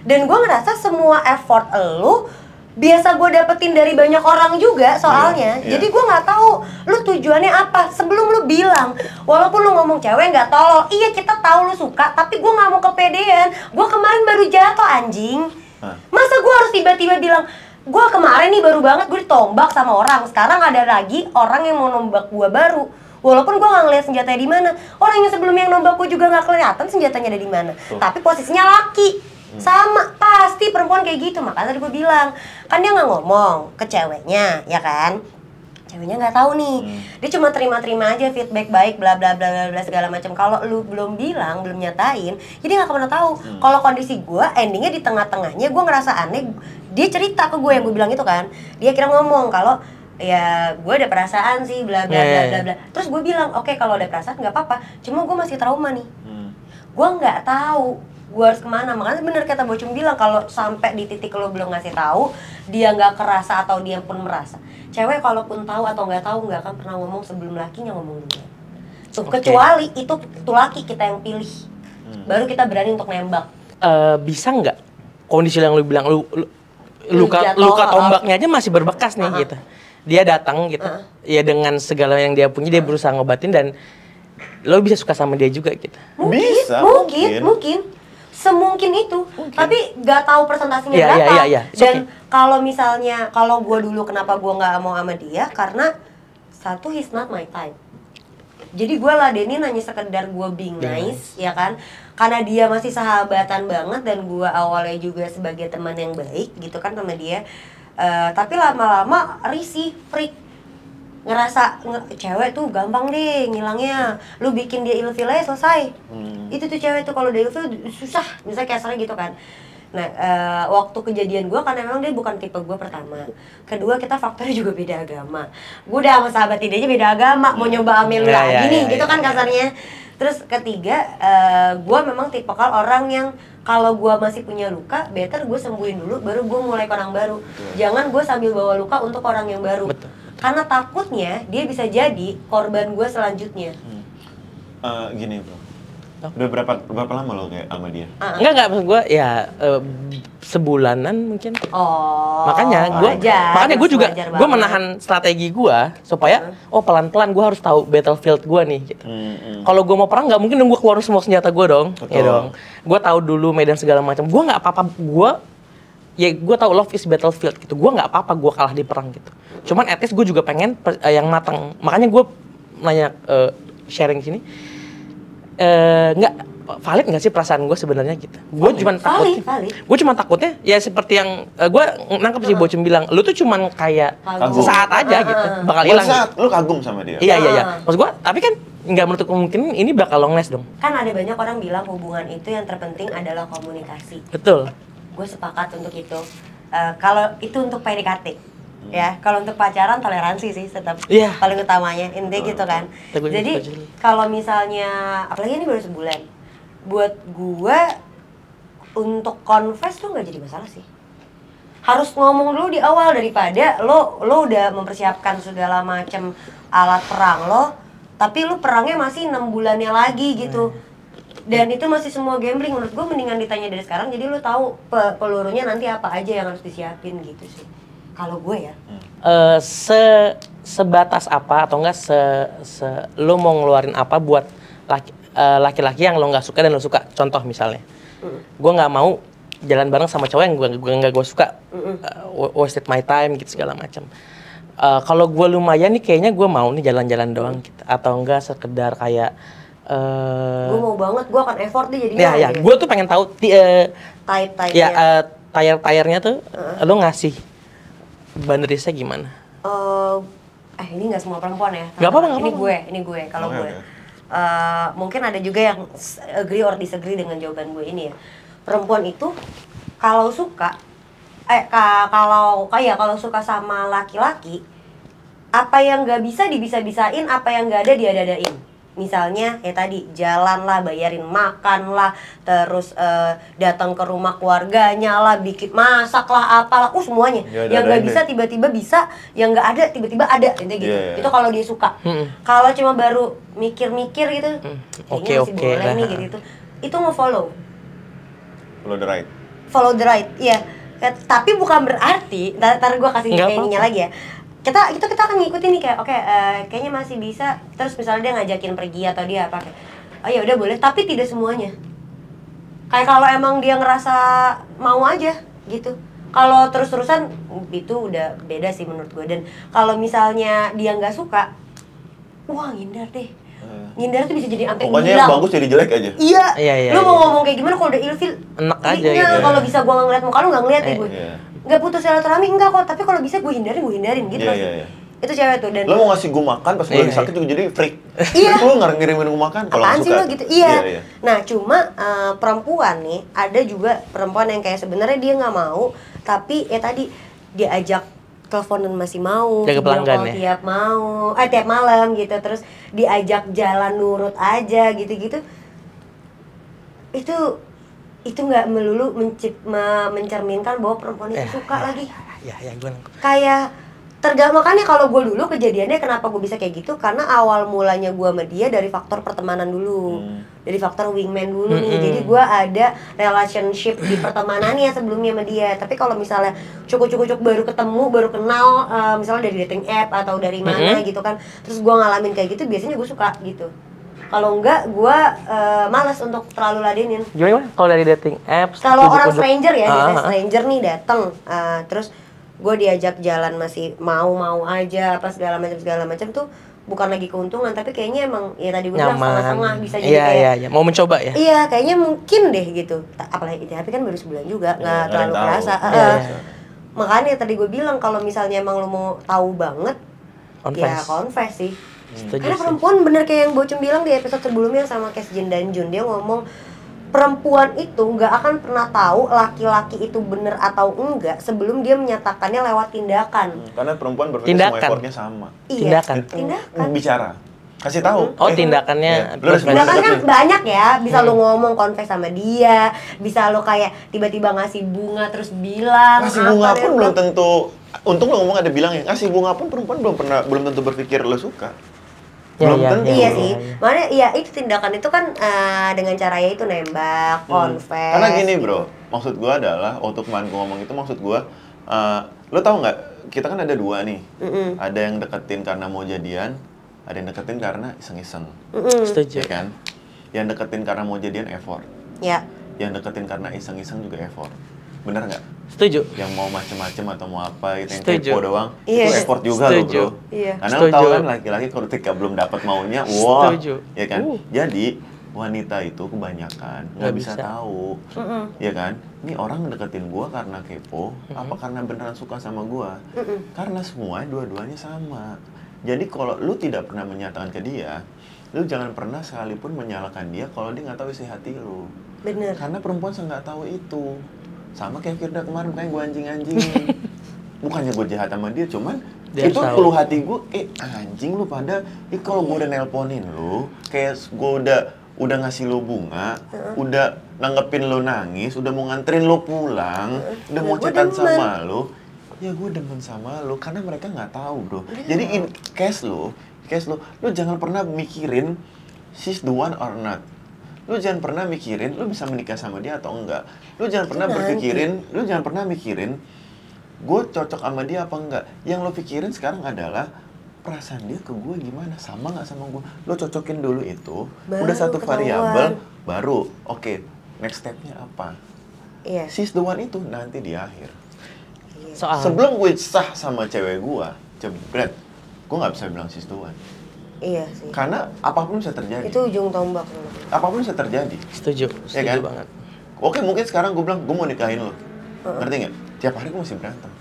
Speaker 3: Dan gue ngerasa semua effort lu biasa gue dapetin dari banyak orang juga soalnya. Jadi gue nggak tahu lu tujuannya apa sebelum lu bilang. Walaupun lu ngomong cewek nggak tolol, iya kita tahu lu suka, tapi gue nggak mau kepedean. Gue kemarin baru jatuh anjing. Masa gue harus tiba-tiba bilang gue kemarin nih baru banget gue ditombak sama orang, sekarang ada lagi orang yang mau nombak gue baru. Walaupun gue nggak ngeliat senjatanya di mana, orang yang sebelumnya yang nombak gue juga nggak kelihatan senjatanya ada di mana. Tapi posisinya laki. Sama, pasti perempuan kayak gitu. Makanya tadi gue bilang, kan dia nggak ngomong ke ceweknya, ya kan? Ceweknya nggak tahu nih, dia cuma terima-terima aja feedback baik, bla bla bla bla segala macam. Kalau lu belum bilang, belum nyatain, jadi nggak pernah tahu. Kalau kondisi gue, endingnya di tengah-tengahnya, gue ngerasa aneh. Dia cerita ke gue yang gue bilang itu kan, dia kira ngomong kalau ya gue ada perasaan sih, bla bla bla bla bla. Terus gue bilang, oke, kalau ada perasaan nggak apa-apa, cuma gue masih trauma nih. Gue nggak tahu gue harus kemana. Makanya bener kata Bocung bilang, kalau sampai di titik lo belum ngasih tahu, dia nggak kerasa atau dia pun merasa. Cewek kalaupun tahu atau nggak tahu nggak akan pernah ngomong sebelum lakinya ngomong dulu. Tuh, kecuali itu laki kita yang pilih, baru kita berani untuk nembak.
Speaker 2: Bisa nggak kondisi yang lu bilang luka tombaknya aja masih berbekas nih gitu. Dia datang gitu, ya dengan segala yang dia punya dia berusaha ngobatin dan lo bisa suka sama dia juga gitu.
Speaker 3: Mungkin. Semungkin itu. Tapi nggak tahu persentasinya berapa. Dan kalau misalnya, kalau gue dulu kenapa gue nggak mau sama dia, karena satu, he's not my type. Jadi gue ladenin hanya sekedar gue being nice, ya kan? Karena dia masih sahabatan banget dan gue awalnya juga sebagai teman yang baik gitu kan sama dia. Tapi lama-lama risih, freak. Ngerasa cewek tuh gampang deh ngilangnya. Lu bikin dia ilfil aja selesai. Itu tuh cewek tuh kalau dia ilfil susah, misalnya kayak sering gitu kan. Nah, waktu kejadian gue, karena memang dia bukan tipe gue pertama. Kedua, kita faktornya juga beda agama. Gue udah sama sahabat dia aja beda agama, mau nyoba amel lagi nih, gitu kan kasarnya. Terus ketiga, gue memang tipikal orang yang kalau gue masih punya luka, better gue sembuhin dulu, baru gue mulai ke orang baru. Jangan gue sambil bawa luka untuk orang yang baru. Karena takutnya dia bisa jadi korban gue selanjutnya.
Speaker 1: Gini bro, udah berapa lama lo kayak sama dia?
Speaker 2: Enggak maksud gue ya sebulanan mungkin. Makanya gue juga gue menahan strategi gue supaya pelan-pelan gue harus tahu battlefield gue nih gitu. Kalau gue mau perang nggak mungkin dong gue keluar semua senjata gue dong. Ya dong. Gue tahu dulu medan segala macam. Gue nggak apa-apa, gue tahu love is battlefield gitu. Gue nggak apa-apa gue kalah di perang gitu. Cuman at least gue juga pengen yang matang. Makanya gue nanya sharing sini. Nggak valid nggak sih perasaan gue sebenarnya gitu. Gue cuma takut. Gue cuma takutnya ya seperti yang gue nangkep si Bocem bilang, lu tuh cuman kayak sesaat aja gitu, bakal hilang.
Speaker 1: Lu kagum sama dia.
Speaker 2: Iya. Maksud gue, tapi kan nggak menutup kemungkinan ini bakal long last dong.
Speaker 3: Kan ada banyak orang bilang hubungan itu yang terpenting adalah komunikasi.
Speaker 2: Betul.
Speaker 3: Gue sepakat untuk itu. Kalau itu untuk PDKT. Ya, kalau untuk pacaran toleransi sih tetap paling utamanya, intinya gitu kan. Jadi kalau misalnya, apalagi ini baru sebulan, buat gue untuk confess tuh nggak jadi masalah sih. Harus ngomong dulu di awal daripada lo udah mempersiapkan segala macam alat perang lo, tapi lo perangnya masih 6 bulannya lagi gitu. Dan itu masih semua gambling. Menurut gue mendingan ditanya dari sekarang, jadi lo tahu pelurunya nanti apa aja yang harus disiapin gitu sih. Kalau gue ya. Sebatas apa atau enggak lo mau ngeluarin apa buat laki-laki yang lo nggak suka dan lo suka. Contoh misalnya, gue nggak mau jalan bareng sama cowok yang gue suka, wasted my time gitu segala macam. Kalau gue lumayan nih kayaknya gue mau nih jalan-jalan doang gitu. Atau enggak sekedar kayak gue mau banget, gue akan effort deh jadinya.
Speaker 2: Ya, gue tuh pengen tahu
Speaker 3: type-nya.
Speaker 2: Ya, tire-tirenya tuh lo ngasih boundariesnya gimana?
Speaker 3: Ini nggak semua perempuan ya.
Speaker 2: Nggak apa-apa.
Speaker 3: Ini gue. Kalau gue, mungkin ada juga yang agree or disagree dengan jawaban gue ini ya. Perempuan itu kalau suka, kalau suka sama laki-laki, apa yang nggak bisa dibisa-bisain, apa yang nggak ada diada-adain. Misalnya ya tadi jalan lah, bayarin makan lah, terus datang ke rumah keluarganya lah, bikin masak lah, apalah, semuanya. Yang nggak bisa tiba-tiba bisa, yang nggak ada tiba-tiba ada, intinya gitu. Itu kalau dia suka. Kalau cuma baru mikir-mikir gitu, kayaknya masih boleh nih gitu. Itu nge-follow. Follow the right, iya. Tapi bukan berarti, ntar gue kasih ininya lagi ya. Kita akan ngikutin nih kayak kayaknya masih bisa, terus misalnya dia ngajakin pergi atau dia apa kayak ya udah boleh, tapi tidak semuanya. Kayak kalau emang dia ngerasa mau aja gitu. Kalau terus-terusan itu udah beda sih menurut gue. Dan kalau misalnya dia nggak suka, ngindar deh. Ngindar tuh bisa jadi sampai
Speaker 1: pokoknya yang bagus jadi jelek aja.
Speaker 3: Iya. Lu mau ngomong kayak gimana kalau udah ilfil?
Speaker 2: Enak aja gitu.
Speaker 3: Kalau bisa gue ngeliat muka lu, nggak ngeliat gue. Nggak putus silaturahmi enggak kok, tapi kalau bisa gue hindarin gitu. Itu cewek tuh. Dan
Speaker 1: lo mau ngasih gue makan pas gue lagi sakit juga jadi freak. Lo ngirimin gue makan kalau nggak suka.
Speaker 3: Apaan sih lo gitu? Iya. Nah cuma perempuan nih, ada juga perempuan yang kayak sebenarnya dia nggak mau, tapi tadi dia ajak teleponan masih mau,
Speaker 2: jaga pelanggan ya.
Speaker 3: Tiap malam gitu, terus diajak jalan nurut aja gitu-gitu. Itu itu nggak melulu mencerminkan bahwa perempuan itu suka lagi.
Speaker 2: Ya, gue
Speaker 3: Kayak makanya kalau gue dulu kejadiannya kenapa gue bisa kayak gitu, karena awal mulanya gue sama dia dari faktor pertemanan dulu, dari faktor wingman dulu nih. Jadi gue ada relationship di pertemanannya sebelumnya sama dia. Tapi kalau misalnya cukup baru ketemu, baru kenal, misalnya dari dating app atau dari mana gitu kan, terus gue ngalamin kayak gitu, biasanya gue suka gitu. Kalau enggak, gue malas untuk terlalu ladenin.
Speaker 2: Gimana kalau dari dating apps?
Speaker 3: Kalau orang stranger ya, stranger nih datang, terus gue diajak jalan masih mau aja, apa segala macam tuh bukan lagi keuntungan, tapi kayaknya emang ya tadi gue bilang setengah-setengah bisa jadi kayak
Speaker 2: mau mencoba ya.
Speaker 3: Iya, kayaknya mungkin deh gitu. Apalagi tapi kan baru sebulan juga, nggak terlalu kerasa. Makanya tadi gue bilang kalau misalnya emang lo mau tahu banget, ya confess sih. Karena perempuan bener kayak yang Bocem bilang di episode sebelumnya sama Kes Jin dan Jun, dia ngomong perempuan itu nggak akan pernah tahu laki-laki itu bener atau enggak sebelum dia menyatakannya lewat tindakan.
Speaker 1: Karena perempuan berpikir semua effortnya sama.
Speaker 3: Iya,
Speaker 2: tindakan.
Speaker 1: Bicara, kasih tahu.
Speaker 2: Tindakannya.
Speaker 3: Tindakan kan banyak ya. Bisa lo ngomong confess sama dia, bisa lo kayak tiba-tiba ngasih bunga terus bilang.
Speaker 1: Ngasih bunga pun belum tentu. Untung lo ngomong ada bilangnya. Ngasih bunga pun perempuan belum tentu berpikir lo suka. Belum tentu.
Speaker 3: Iya sih. Makanya ya itu tindakan itu kan dengan cara ya itu nembak, confess.
Speaker 1: Karena gini
Speaker 3: gitu.
Speaker 1: bro, maksud gua adalah waktu kemarin gua ngomong itu maksud gua, lo tau nggak? Kita kan ada dua nih. Ada yang deketin karena mau jadian, ada yang deketin karena iseng-iseng.
Speaker 2: Setuju.
Speaker 1: Ya kan? Yang deketin karena mau jadian effort.
Speaker 3: Ya.
Speaker 1: Yang deketin karena iseng-iseng juga effort. Bener nggak?
Speaker 2: Setuju.
Speaker 1: Yang mau macem-macem atau mau apa gitu, yang
Speaker 2: Setuju.
Speaker 1: kepo doang,
Speaker 3: Iya.
Speaker 1: itu effort juga loh bro.
Speaker 3: Iya.
Speaker 1: Karena lo tau kan laki-laki kalau ketika belum dapat maunya, wah,
Speaker 2: Setuju.
Speaker 1: ya kan? Jadi wanita itu kebanyakan nggak bisa tahu, ya kan? Ini orang deketin gua karena kepo, apa karena beneran suka sama gua? Karena semua dua-duanya sama. Jadi kalau lu tidak pernah menyatakan ke dia, lu jangan pernah sekalipun menyalahkan dia kalau dia nggak tahu isi hati lu.
Speaker 3: Bener.
Speaker 1: Karena perempuan nggak tahu itu. Sama kayak Firda kemarin, kayak gue anjing-anjingin. Bukannya gue jahat sama dia, cuman dia itu keluh hati gue, anjing lu pada, kalau gue udah nelponin lu, kayak gue udah ngasih lu bunga, udah nanggepin lu nangis, udah mau nganterin lu pulang, udah mau chatan sama lu, ya gue demen sama lu, karena mereka nggak tahu bro. Jadi in case lu jangan pernah mikirin she's the one or not. Lu jangan pernah mikirin lu bisa menikah sama dia atau enggak. Lu jangan pernah mikirin gue cocok sama dia apa enggak. Yang lu pikirin sekarang adalah perasaan dia ke gue gimana, sama nggak sama gue. Lu cocokin dulu itu, baru udah satu variabel, baru oke, next stepnya apa.
Speaker 3: Iya.
Speaker 1: She's the one itu nanti di akhir.
Speaker 3: Iya.
Speaker 1: Sebelum gue sah sama cewek gue, jebret, gue nggak bisa bilang she's the one.
Speaker 3: Iya sih.
Speaker 1: Karena apapun bisa terjadi.
Speaker 3: Itu ujung tombak.
Speaker 1: Apapun bisa terjadi.
Speaker 2: Setuju
Speaker 1: kan?
Speaker 2: banget.
Speaker 1: Oke, mungkin sekarang gue bilang, gue mau nikahin lo. Ngerti nggak? Tiap hari gue masih berantem.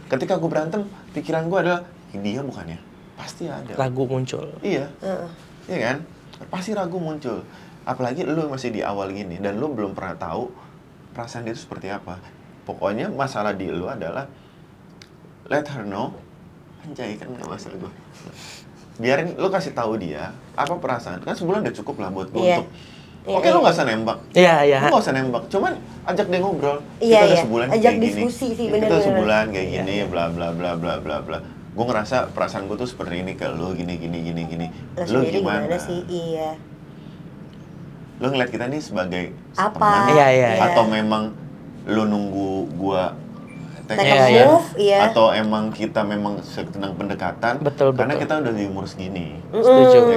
Speaker 1: Ketika gue berantem, pikiran gue adalah, dia bukannya? Pasti ada.
Speaker 2: Ragu muncul.
Speaker 1: Iya. Iya kan? Pasti ragu muncul. Apalagi lo masih di awal gini, dan lo belum pernah tahu perasaan dia itu seperti apa. Pokoknya masalah di lo adalah, let her know. Anjay, kan nggak bahasa gue. Biarin lo kasih tahu dia apa perasaan, kan sebulan udah cukup lah buat gue untuk oke, lo nggak usah nembak, lo nggak usah nembak, cuman ajak dia ngobrol. Kita udah sebulan
Speaker 3: ajak
Speaker 1: kayak
Speaker 3: diskusi
Speaker 1: gini,
Speaker 3: sih, bener-bener.
Speaker 1: kita sebulan kayak gini, bla bla bla bla bla bla. Gue ngerasa perasaan gue tuh seperti ini ke lo, gini. Lo gimana
Speaker 3: sih? Iya.
Speaker 1: Lo ngeliat kita nih sebagai
Speaker 3: apa?
Speaker 1: Teman, atau memang lo nunggu gue atau emang kita memang sedang pendekatan, karena kita udah di umur segini.
Speaker 2: Setuju.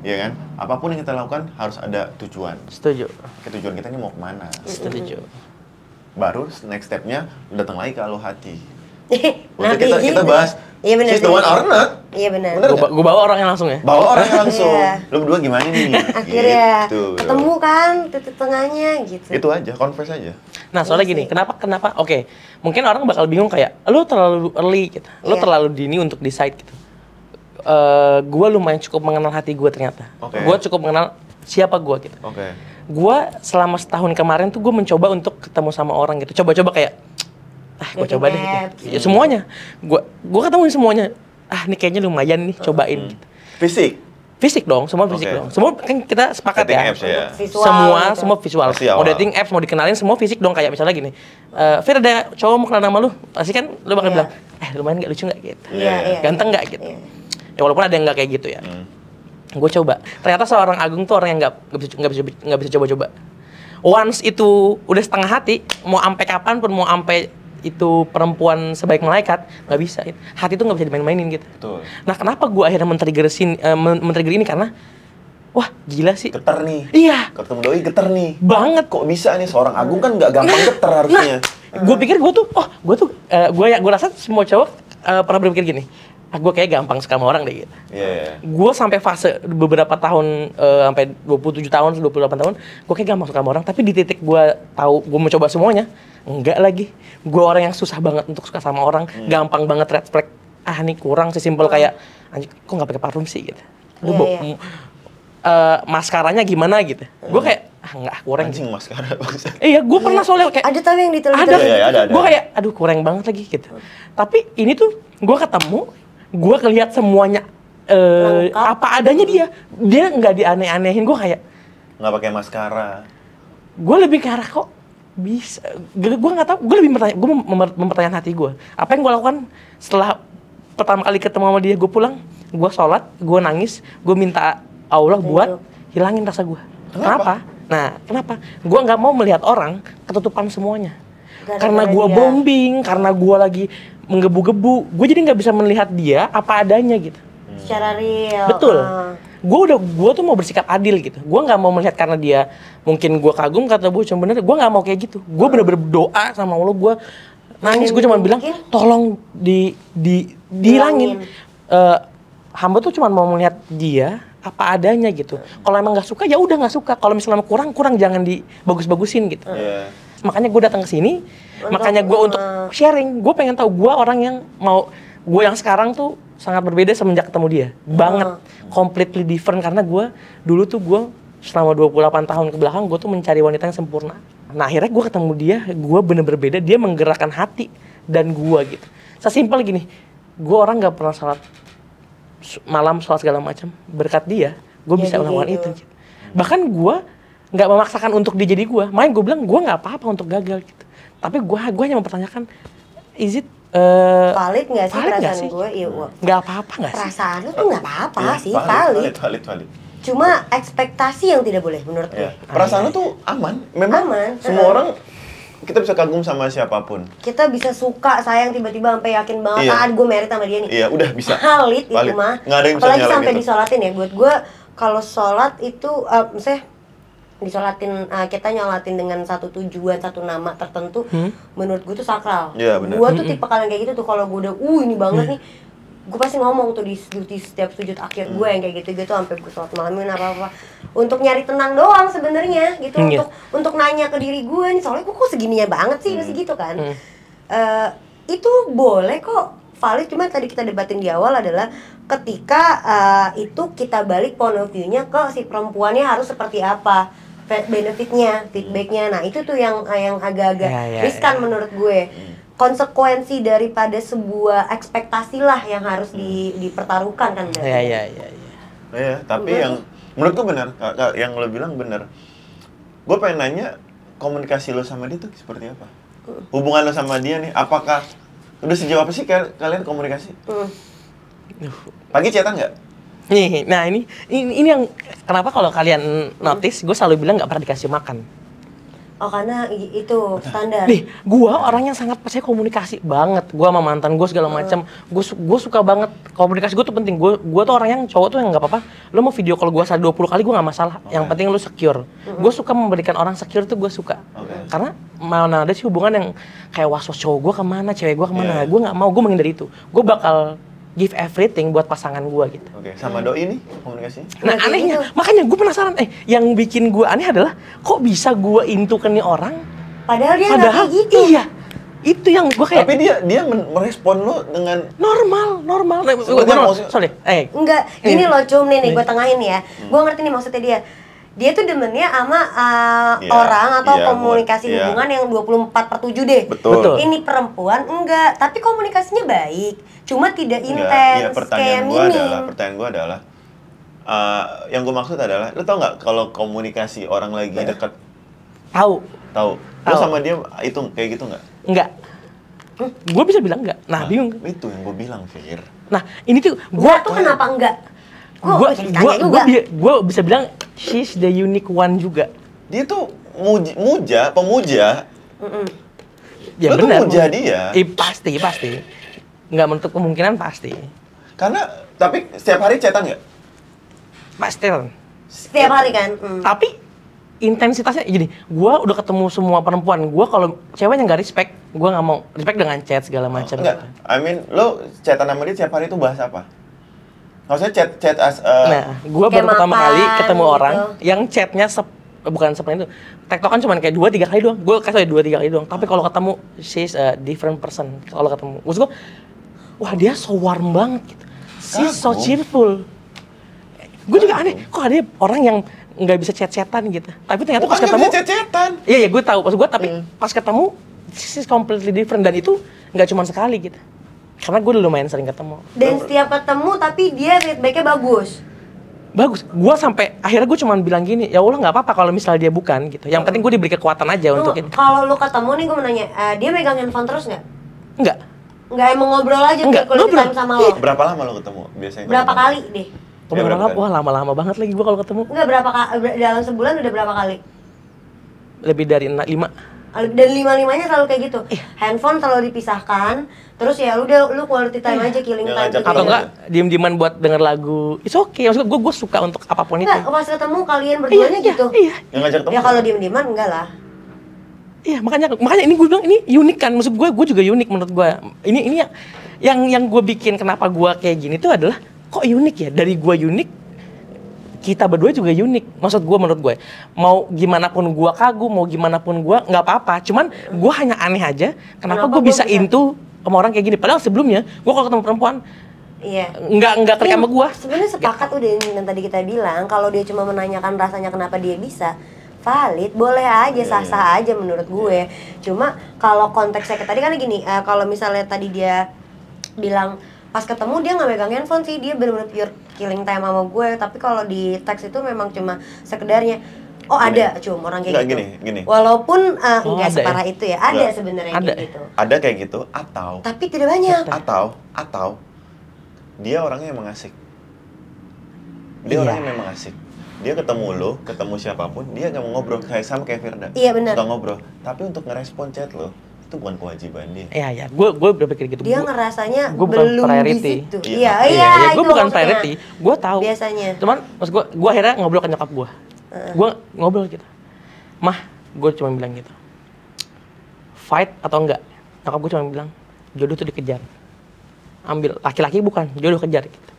Speaker 1: Ya kan? Apapun yang kita lakukan harus ada tujuan.
Speaker 2: Setuju.
Speaker 1: Tujuan kita ini mau kemana?
Speaker 2: Setuju.
Speaker 1: Baru next stepnya datang lagi ke alo hati.
Speaker 3: Nanti
Speaker 1: kita bahas.
Speaker 3: Iya benar.
Speaker 1: She's the one or not?
Speaker 3: Iya benar.
Speaker 2: Gue bawa orangnya langsung ya.
Speaker 1: Bawa orangnya langsung. Lo berdua gimana nih?
Speaker 3: Akhirnya
Speaker 1: gitu,
Speaker 3: ketemu kan titik tengahnya gitu.
Speaker 1: Itu aja, confess aja.
Speaker 2: Nah soalnya gini, kenapa? Oke, mungkin orang bakal bingung kayak, lo terlalu early gitu, lo terlalu dini untuk decide gitu. Gue lumayan cukup mengenal hati gue ternyata. Gue cukup mengenal siapa gue gitu. Gue selama setahun kemarin tuh gue mencoba untuk ketemu sama orang gitu. Coba-coba kayak, gue coba deh gitu. Ya semuanya. Gue ketemuin semuanya. Ini kayaknya lumayan nih, cobain gitu.
Speaker 1: Fisik?
Speaker 2: Fisik dong, semua fisik dong. Semua kan kita sepakat
Speaker 1: Dating
Speaker 2: ya.
Speaker 1: apps ya.
Speaker 3: Visual
Speaker 2: Semua
Speaker 3: gitu.
Speaker 2: visual.
Speaker 1: Pasti
Speaker 2: Mau
Speaker 1: awal.
Speaker 2: dating apps, mau dikenalin semua fisik dong. Kayak misalnya gini, Fir ada cowok mau kenal nama lu, pasti kan lu bakal
Speaker 3: Iya.
Speaker 2: bilang, lumayan nggak, lucu nggak gitu.
Speaker 3: Iya.
Speaker 2: Ganteng nggak gitu.
Speaker 3: Iya.
Speaker 2: Ya walaupun ada yang nggak kayak gitu ya. Gue coba. Ternyata seorang Agung tuh orang yang nggak bisa coba-coba. Once itu udah setengah hati, mau ampe kapan pun, mau ampe itu perempuan sebaik malaikat, nggak bisa. Hati tuh nggak bisa dimain-mainin gitu.
Speaker 1: Betul.
Speaker 2: Nah, kenapa gue akhirnya men-trigger ini karena wah gila sih.
Speaker 1: Getar nih.
Speaker 2: Iya.
Speaker 1: Ketemu doi getar nih.
Speaker 2: Banget.
Speaker 1: Kok bisa nih seorang Agung kan nggak gampang getar harusnya.
Speaker 2: Gue pikir gue rasa semua cowok pernah berpikir gini, gue kayak gampang suka sama orang deh gitu.
Speaker 1: Iya.
Speaker 2: Gue sampai fase beberapa tahun, sampai 27 tahun, 28 tahun, gue kayak gampang suka sama orang. Tapi di titik gue tahu gue mau coba semuanya, enggak lagi. Gue orang yang susah banget untuk suka sama orang, gampang banget red flag. Nih kurang, sesimpel kayak, anjir kok nggak pakai parfum sih gitu. Maskaranya gimana gitu. Gue kayak, nggak kurang.
Speaker 1: Anjing maskara bangsa.
Speaker 2: Iya, gue pernah soalnya kayak
Speaker 3: Ada tapi yang ditelan
Speaker 2: ada.
Speaker 1: Ada.
Speaker 2: Gue kayak, aduh kurang banget lagi gitu. Tapi ini tuh, gue ketemu, gue ngeliat semuanya
Speaker 3: Lengkap.
Speaker 2: apa adanya dia nggak dianeh-anehin. Gue kayak,
Speaker 1: Nggak pakai maskara.
Speaker 2: gue lebih ke arah kok bisa. Gue nggak tahu. Gue lebih mempertanyakan hati gue. Apa yang gue lakukan setelah pertama kali ketemu sama dia, gue pulang, gue sholat, gue nangis, gue minta Allah buat hilangin rasa gue. Kenapa? Nah, kenapa? Gue nggak mau melihat orang ketutupan semuanya. Karena gue bombing, karena gue lagi menggebu-gebu, gue jadi nggak bisa melihat dia apa adanya gitu.
Speaker 3: Secara real.
Speaker 2: Betul. Gue tuh mau bersikap adil gitu. Gue nggak mau melihat karena dia mungkin gue kagum kata gue cuma bener. Gue nggak mau kayak gitu. Gue bener-bener berdoa sama Allah. Gue nangis. Gue cuma bilang tolong dihilangin. Hamba tuh cuma mau melihat dia apa adanya gitu. Kalau emang nggak suka ya udah nggak suka. Kalau misalnya kurang jangan dibagus-bagusin gitu.
Speaker 1: Iya.
Speaker 2: Makanya gue datang ke sini. Makanya gue untuk sharing. Gue pengen tahu gue orang yang gue yang sekarang tuh sangat berbeda semenjak ketemu dia. Banget. Completely different karena gue dulu tuh gue selama 28 tahun ke belakang gue tuh mencari wanita yang sempurna. Nah akhirnya gue ketemu dia, gue bener-bener beda. Dia menggerakkan hati dan gue gitu. Sesimpel gini, gue orang nggak pernah sholat malam, sholat segala macam. Berkat dia, gue bisa melakukan itu. Gitu. Bahkan gue nggak memaksakan untuk dia jadi gue. Makanya gue bilang gue nggak apa-apa untuk gagal gitu. Tapi gue hanya mempertanyakan, is it
Speaker 3: valid nggak sih perasaan gue? Iya,
Speaker 2: nggak apa-apa nggak sih?
Speaker 3: perasaan lu tuh nggak apa-apa sih,
Speaker 1: Valid.
Speaker 3: Cuma ekspektasi yang tidak boleh menurut gue.
Speaker 1: Ya. Perasaan lu tuh aman. Memang
Speaker 3: Aman.
Speaker 1: semua orang kita bisa kagum sama siapapun.
Speaker 3: Kita bisa suka, sayang tiba-tiba sampai yakin banget,
Speaker 1: Iya.
Speaker 3: gue merit sama dia nih.
Speaker 1: Iya, udah bisa.
Speaker 3: Valid itu
Speaker 1: Valid.
Speaker 3: mah.
Speaker 1: Nggak ada yang bisa
Speaker 3: Apalagi
Speaker 1: nyalain
Speaker 3: sampai
Speaker 1: itu.
Speaker 3: disolatin ya. Buat gue kalau sholat itu, misalnya disolatin, kita nyolatin dengan satu tujuan, satu nama tertentu, menurut gue tuh sakral.
Speaker 1: Iya, benar.
Speaker 3: Gue tuh tipe kalian kayak gitu tuh, kalau gue udah, ini banget nih, gue pasti ngomong tuh di setiap sujud akhir gue yang kayak gitu sampai gue sholat malamin apa untuk nyari tenang doang sebenarnya gitu, untuk nanya ke diri gue nih, soalnya gue kok segininya banget sih, masih gitu kan. Itu boleh kok, valid. Cuma tadi kita debatin di awal adalah ketika itu kita balik point of view-nya ke si perempuannya harus seperti apa, benefitnya, feedbacknya. Nah itu tuh yang agak-agak riskan menurut gue. Konsekuensi daripada sebuah ekspektasi lah yang harus dipertaruhkan kan.
Speaker 1: Iya, tapi yang menurut gue benar, yang lo bilang benar. Gue pengen nanya, komunikasi lo sama dia tuh seperti apa? Hubungan lo sama dia nih, apakah udah sejauh apa sih kalian komunikasi? Pagi chatan nggak?
Speaker 2: Nih, nah ini yang kenapa kalau kalian notice, gue selalu bilang nggak pernah dikasih makan.
Speaker 3: Oh karena itu standar.
Speaker 2: Nih, gua orang yang sangat percaya komunikasi banget. Gua sama mantan gua segala macam. Gua suka banget komunikasi. Gua tuh penting. Gua tuh orang yang cowok tuh yang nggak apa-apa. Lu mau video call gua 20 kali gua nggak masalah. Yang penting lu secure. Gua suka memberikan orang secure tuh gua suka. Karena mana ada sih hubungan yang kayak was-was cowok gua kemana, cewek gua kemana. Gua nggak mau. Gua menghindari itu. Gua bakal give everything buat pasangan gua gitu.
Speaker 1: Sama doi nih komunikasinya?
Speaker 2: Nah anehnya, makanya gue penasaran, yang bikin gue aneh adalah kok bisa gue into ke nih orang
Speaker 3: padahal dia nggak kayak gitu.
Speaker 2: Iya, itu yang gue kayak.
Speaker 1: Tapi dia merespon lo dengan
Speaker 2: normal. Sorry,
Speaker 3: enggak, gini loh cum nih gue tengahin ya. Gue ngerti nih maksudnya dia tuh demennya sama orang atau komunikasi hubungan yang 24/7 deh.
Speaker 1: Betul.
Speaker 3: Ini perempuan enggak, tapi komunikasinya baik, cuma tidak intens kayak minim.
Speaker 1: Pertanyaan gue adalah yang gue maksud adalah, lu tau nggak kalau komunikasi orang lagi dekat?
Speaker 2: Tahu.
Speaker 1: Tahu. Lu sama dia itu kayak gitu nggak?
Speaker 2: Enggak. Gue bisa bilang enggak. Nah, bingung.
Speaker 1: Itu yang gue bilang, Fir.
Speaker 2: Nah, ini tuh
Speaker 3: Gua tuh kenapa enggak?
Speaker 2: Gue bisa bilang she's the unique one juga.
Speaker 1: Dia tuh pemuja.
Speaker 2: Ya
Speaker 1: lu tuh
Speaker 2: benar.
Speaker 1: muja dia.
Speaker 2: Pasti. Nggak menutup kemungkinan pasti.
Speaker 1: Karena, tapi setiap hari chatan nggak?
Speaker 2: Pasti.
Speaker 3: Setiap hari kan?
Speaker 2: Tapi intensitasnya gini, gue udah ketemu semua perempuan, gue kalau ceweknya nggak respect, gue nggak mau respect dengan chat segala macam.
Speaker 1: Enggak, I mean, lo chatan sama dia setiap hari itu bahas apa? Maksudnya chat
Speaker 2: Nah, gue baru pertama kali ketemu
Speaker 3: gitu.
Speaker 2: orang yang chatnya bukan seperti itu. TikTokan cuma kayak 2-3 kali doang. Gue kasih 2-3 kali doang. Tapi kalau ketemu, she's a different person. Kalau ketemu, maksud gue, wah dia so warm banget gitu. She's so cheerful. Gue juga aneh, kok ada orang yang nggak bisa chat-chatan gitu. Tapi ternyata pas ketemu,
Speaker 1: bisa chat-chatan.
Speaker 2: Iya, gue tahu. Maksud gue, tapi pas ketemu, she's completely different. Dan itu nggak cuma sekali gitu. Karena gue lumayan sering ketemu.
Speaker 3: Dan setiap ketemu tapi dia feedbacknya bagus.
Speaker 2: Bagus. Gue sampai akhirnya gue cuma bilang gini, ya Allah nggak apa-apa kalau misalnya dia bukan gitu. Yang penting gue diberi kekuatan aja untuk ini.
Speaker 3: Kalau lu ketemu nih gue mau nanya, dia megang handphone terus nggak?
Speaker 2: Enggak.
Speaker 3: Nggak, emang ngobrol aja
Speaker 2: Enggak,
Speaker 3: quality
Speaker 2: ngobrol.
Speaker 3: time sama lo?
Speaker 1: Berapa lama lo ketemu biasanya?
Speaker 3: Berapa kali deh?
Speaker 1: berapa kali?
Speaker 2: Wah lama-lama banget lagi gue kalau ketemu.
Speaker 3: Enggak, dalam sebulan udah berapa kali?
Speaker 2: Lebih dari 5.
Speaker 3: Dan 5-5-nya selalu kayak gitu. Handphone selalu dipisahkan, terus ya udah lu quality time aja, killing
Speaker 1: Yang
Speaker 3: time
Speaker 1: ngajak
Speaker 3: gitu.
Speaker 2: Atau
Speaker 1: Iya.
Speaker 2: enggak diem-dieman buat denger lagu. It's okay. Maksud gue suka untuk apapun itu.
Speaker 3: Enggak, pas ketemu kalian berduanya gitu.
Speaker 2: Iya.
Speaker 1: Yang ngajak ketemu?
Speaker 3: Ya kalau diem-dieman enggak lah.
Speaker 2: Iya, makanya ini gue bilang ini unik kan. Maksud gue juga unik menurut gue. Ini yang gue bikin kenapa gue kayak gini tuh adalah kok unik ya. Dari gue unik, kita berdua juga unik. Maksud gue menurut gue, mau gimana pun gue kagum, mau gimana pun gue nggak apa-apa. Cuman gue hanya aneh aja. Kenapa gue bisa into sama orang kayak gini? Padahal sebelumnya gue kalau ketemu perempuan
Speaker 3: Iya.
Speaker 2: nggak klik sama gue.
Speaker 3: Sebenarnya sepakat udah yang tadi kita bilang, kalau dia cuma menanyakan rasanya kenapa dia bisa, valid, boleh aja, sah-sah aja menurut gue. Cuma kalau konteksnya kayak tadi kan gini, kalau misalnya tadi dia bilang pas ketemu dia nggak megang handphone sih, dia benar-benar pure killing time sama gue. Tapi kalau di teks itu memang cuma sekedarnya. Oh ada, orang kayak gitu.
Speaker 1: Gini.
Speaker 3: Walaupun nggak
Speaker 2: ada
Speaker 3: separah
Speaker 2: ya?
Speaker 3: itu ya, ada
Speaker 1: Nggak.
Speaker 3: sebenarnya
Speaker 2: Ada.
Speaker 3: kayak gitu.
Speaker 1: Ada kayak gitu atau
Speaker 3: Tapi tidak banyak.
Speaker 1: atau dia orangnya emang asik. Dia
Speaker 2: Iya.
Speaker 1: orangnya memang asik. Dia ketemu lo, ketemu siapapun, dia nggak mau ngobrol kayak sama kayak Firda.
Speaker 3: Iya, benar.
Speaker 1: Nggak ngobrol. Tapi untuk ngerespon chat lo, itu bukan kewajiban dia.
Speaker 2: Iya, gue udah pikir gitu.
Speaker 3: Dia ngerasanya
Speaker 2: gua bukan
Speaker 3: belum
Speaker 2: priority.
Speaker 3: di situ.
Speaker 1: Iya.
Speaker 3: Iya,
Speaker 2: gue
Speaker 3: itu
Speaker 2: bukan
Speaker 3: maksudnya.
Speaker 2: priority. Gue tahu.
Speaker 3: Biasanya.
Speaker 2: Cuman maksud gue akhirnya ngobrol ke nyokap gue. Gue ngobrol gitu. Mah, gue cuma bilang gitu. Fight atau enggak? Nyokap gue cuma bilang, jodoh tuh dikejar. Ambil, laki-laki bukan, jodoh kejar gitu.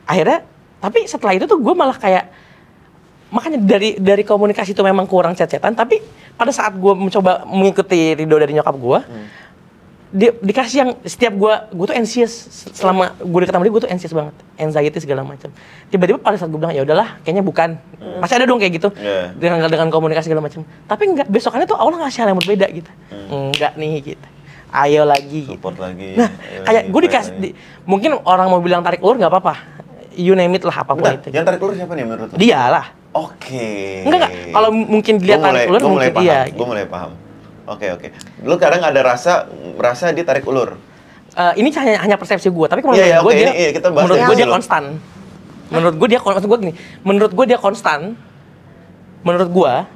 Speaker 2: Akhirnya, tapi setelah itu tuh gue malah kayak, makanya dari komunikasi itu memang kurang chat-chatan, tapi pada saat gue mencoba mengikuti ridho dari nyokap gue, dia dikasih yang setiap gue tuh anxious selama gue deket sama dia, gue tuh anxious banget, anxiety segala macam. Tiba-tiba pada saat gue bilang ya udahlah, kayaknya bukan, pasti ada dong kayak gitu,
Speaker 1: Yeah.
Speaker 2: dengan komunikasi segala macam. Tapi enggak, besokannya tuh Allah ngasih hal yang berbeda gitu, enggak nih gitu, ayo lagi. Gitu.
Speaker 1: Support lagi.
Speaker 2: Nah,
Speaker 1: ayo
Speaker 2: kayak
Speaker 1: lagi,
Speaker 2: gue
Speaker 1: fight
Speaker 2: dikasih,
Speaker 1: lagi.
Speaker 2: mungkin orang mau bilang tarik ulur nggak apa-apa, you name it lah apapun
Speaker 1: Bentar,
Speaker 2: itu.
Speaker 1: yang tarik ulur siapa nih menurut lo?
Speaker 2: Dia lah.
Speaker 1: Oke.
Speaker 2: Enggak. Kalau mungkin dilihat tarik ulur mungkin dia.
Speaker 1: Gue mulai paham. Oke. Lu kadang ada rasa dia tarik ulur.
Speaker 2: Ini hanya persepsi gue, tapi menurut
Speaker 1: Iya,
Speaker 2: gue
Speaker 1: oke,
Speaker 2: dia,
Speaker 1: ini kita bahas
Speaker 2: menurut
Speaker 1: dari
Speaker 2: gue dia
Speaker 1: dulu.
Speaker 2: konstan. Menurut gue dia konstan. Menurut gue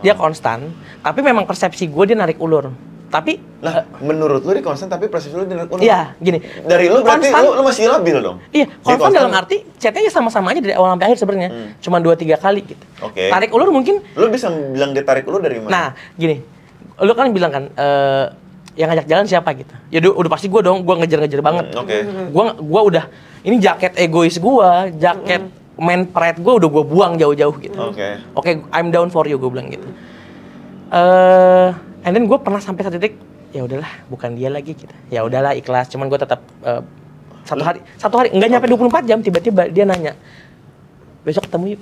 Speaker 2: dia konstan. Tapi memang persepsi gue dia narik ulur. Tapi
Speaker 1: Lah, menurut lu dia konstan tapi persepsi lu dia narik ulur.
Speaker 2: iya, gini.
Speaker 1: Dari lu berarti
Speaker 2: Konstan.
Speaker 1: lu masih labil dong.
Speaker 2: Iya,
Speaker 1: Dia
Speaker 2: konstan dalam arti chatnya sama-sama aja dari awal sampai akhir sebenarnya. Cuma 2-3 kali gitu.
Speaker 1: Oke.
Speaker 2: Tarik ulur mungkin.
Speaker 1: Lu bisa bilang dia tarik ulur dari mana?
Speaker 2: Nah, gini. Lu kan bilang kan yang ngajak jalan siapa gitu. Ya udah pasti gue dong, gue ngejar-ngejar banget.
Speaker 1: Oke.
Speaker 2: Gua udah ini jaket egois gua, jaket man pride gua udah gua buang jauh-jauh gitu. Oke, I'm down for you, gua bilang gitu. And then gua pernah sampai satu titik, ya udahlah, bukan dia lagi gitu. Ya udahlah, ikhlas. Cuman gua tetap satu hari enggak nyampe 24 jam tiba-tiba dia nanya, besok ketemu yuk.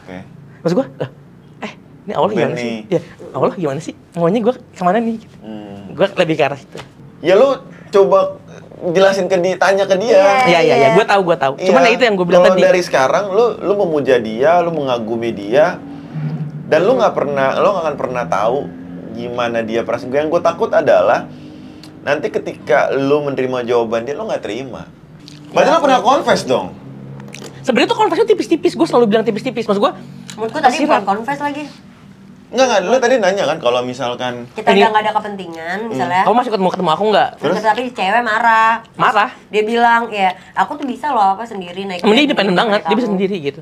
Speaker 1: Oke.
Speaker 2: Maksud gua, ini Allah gimana sih? Ya, Allah gimana sih? Maunya gua kemana nih? Gitu. Gua lebih ke arah situ.
Speaker 1: Ya lu coba jelasin ke dia, tanya ke dia.
Speaker 2: Iya. Gue tahu. Cuman
Speaker 1: Iya.
Speaker 2: itu yang gue bilang
Speaker 1: Kalau
Speaker 2: tadi.
Speaker 1: dari sekarang lu memuja dia, lu mengagumi dia, dan lu nggak akan pernah tahu gimana dia perasaan. Yang gue takut adalah nanti ketika lu menerima jawaban dia, lu nggak terima. Berarti lu pernah confess dong?
Speaker 2: Sebenarnya tuh confess tipis-tipis. Gue selalu bilang tipis-tipis. Maksud gue,
Speaker 3: Menurutku tadi bukan confess lagi.
Speaker 1: Enggak, lu tadi nanya kan kalau misalkan
Speaker 3: Kita udah nggak ada kepentingan, misalnya.
Speaker 2: kamu masih ketemu aku nggak?
Speaker 3: Terus tapi cewek marah.
Speaker 2: Marah?
Speaker 3: Dia bilang, ya aku tuh bisa loh sendiri naik.
Speaker 2: Dia independen banget, dia bisa sendiri gitu.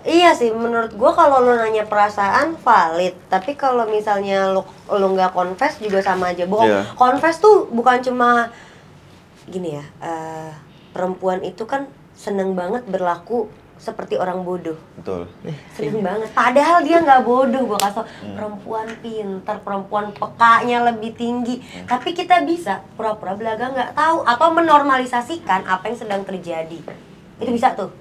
Speaker 3: Iya sih, menurut gua kalau lo nanya perasaan valid, tapi kalau misalnya lo nggak confess juga sama aja bohong.
Speaker 1: Iya.
Speaker 3: Confess tuh bukan cuma gini ya, perempuan itu kan seneng banget berlaku seperti orang bodoh.
Speaker 1: betul.
Speaker 3: Seneng banget. Padahal dia nggak bodoh, gua kasih tau. Perempuan pintar, perempuan pekanya lebih tinggi. Tapi kita bisa pura-pura belaga nggak tahu atau menormalisasikan apa yang sedang terjadi. Itu bisa tuh.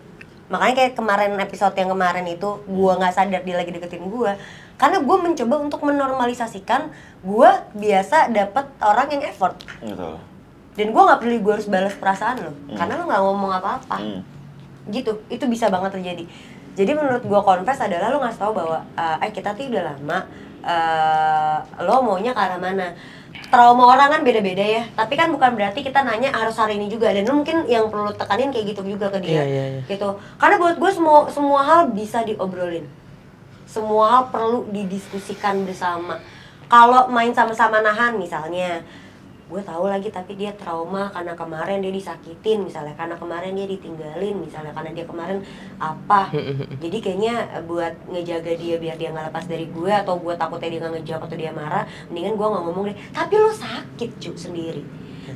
Speaker 3: Makanya kayak kemarin episode yang kemarin itu, gua nggak sadar dia lagi deketin gua. Karena gua mencoba untuk menormalisasikan gua biasa dapet orang yang effort.
Speaker 1: Betul.
Speaker 3: Dan gua nggak peduli gua harus balas perasaan lo, karena lo nggak ngomong apa-apa. Gitu, itu bisa banget terjadi. Jadi menurut gua confess adalah lo ngasih tahu bahwa kita tuh udah lama, lo maunya ke arah mana. Trauma orang kan beda-beda ya, tapi kan bukan berarti kita nanya harus hari ini juga. Dan lo mungkin yang perlu tekanin kayak gitu juga ke dia.
Speaker 2: Iya.
Speaker 3: Gitu. Karena buat gue semua hal bisa diobrolin, semua hal perlu didiskusikan bersama. Kalau main sama-sama nahan misalnya, gue tahu lagi tapi dia trauma karena kemarin dia disakitin misalnya, karena kemarin dia ditinggalin misalnya, karena dia kemarin apa. Jadi kayaknya buat ngejaga dia biar dia nggak lepas dari gue, atau gue takutnya dia nggak ngejawab atau dia marah, mendingan gue nggak ngomong deh. Tapi lo sakit cuy sendiri,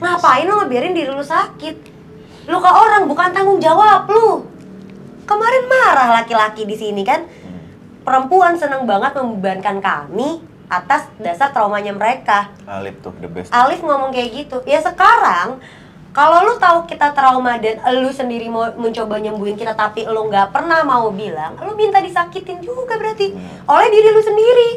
Speaker 3: ngapain lo ngebiarin diri lo sakit? Lo ke orang bukan tanggung jawab lo. Kemarin marah laki-laki di sini kan, perempuan seneng banget membebankan kami atas dasar traumanya mereka.
Speaker 1: Alif tuh the best.
Speaker 3: Alif ngomong kayak gitu. Ya sekarang kalau lu tahu kita trauma dan lu sendiri mau mencoba nyembuhin kita tapi lu nggak pernah mau bilang, lu minta disakitin juga berarti oleh diri lu sendiri.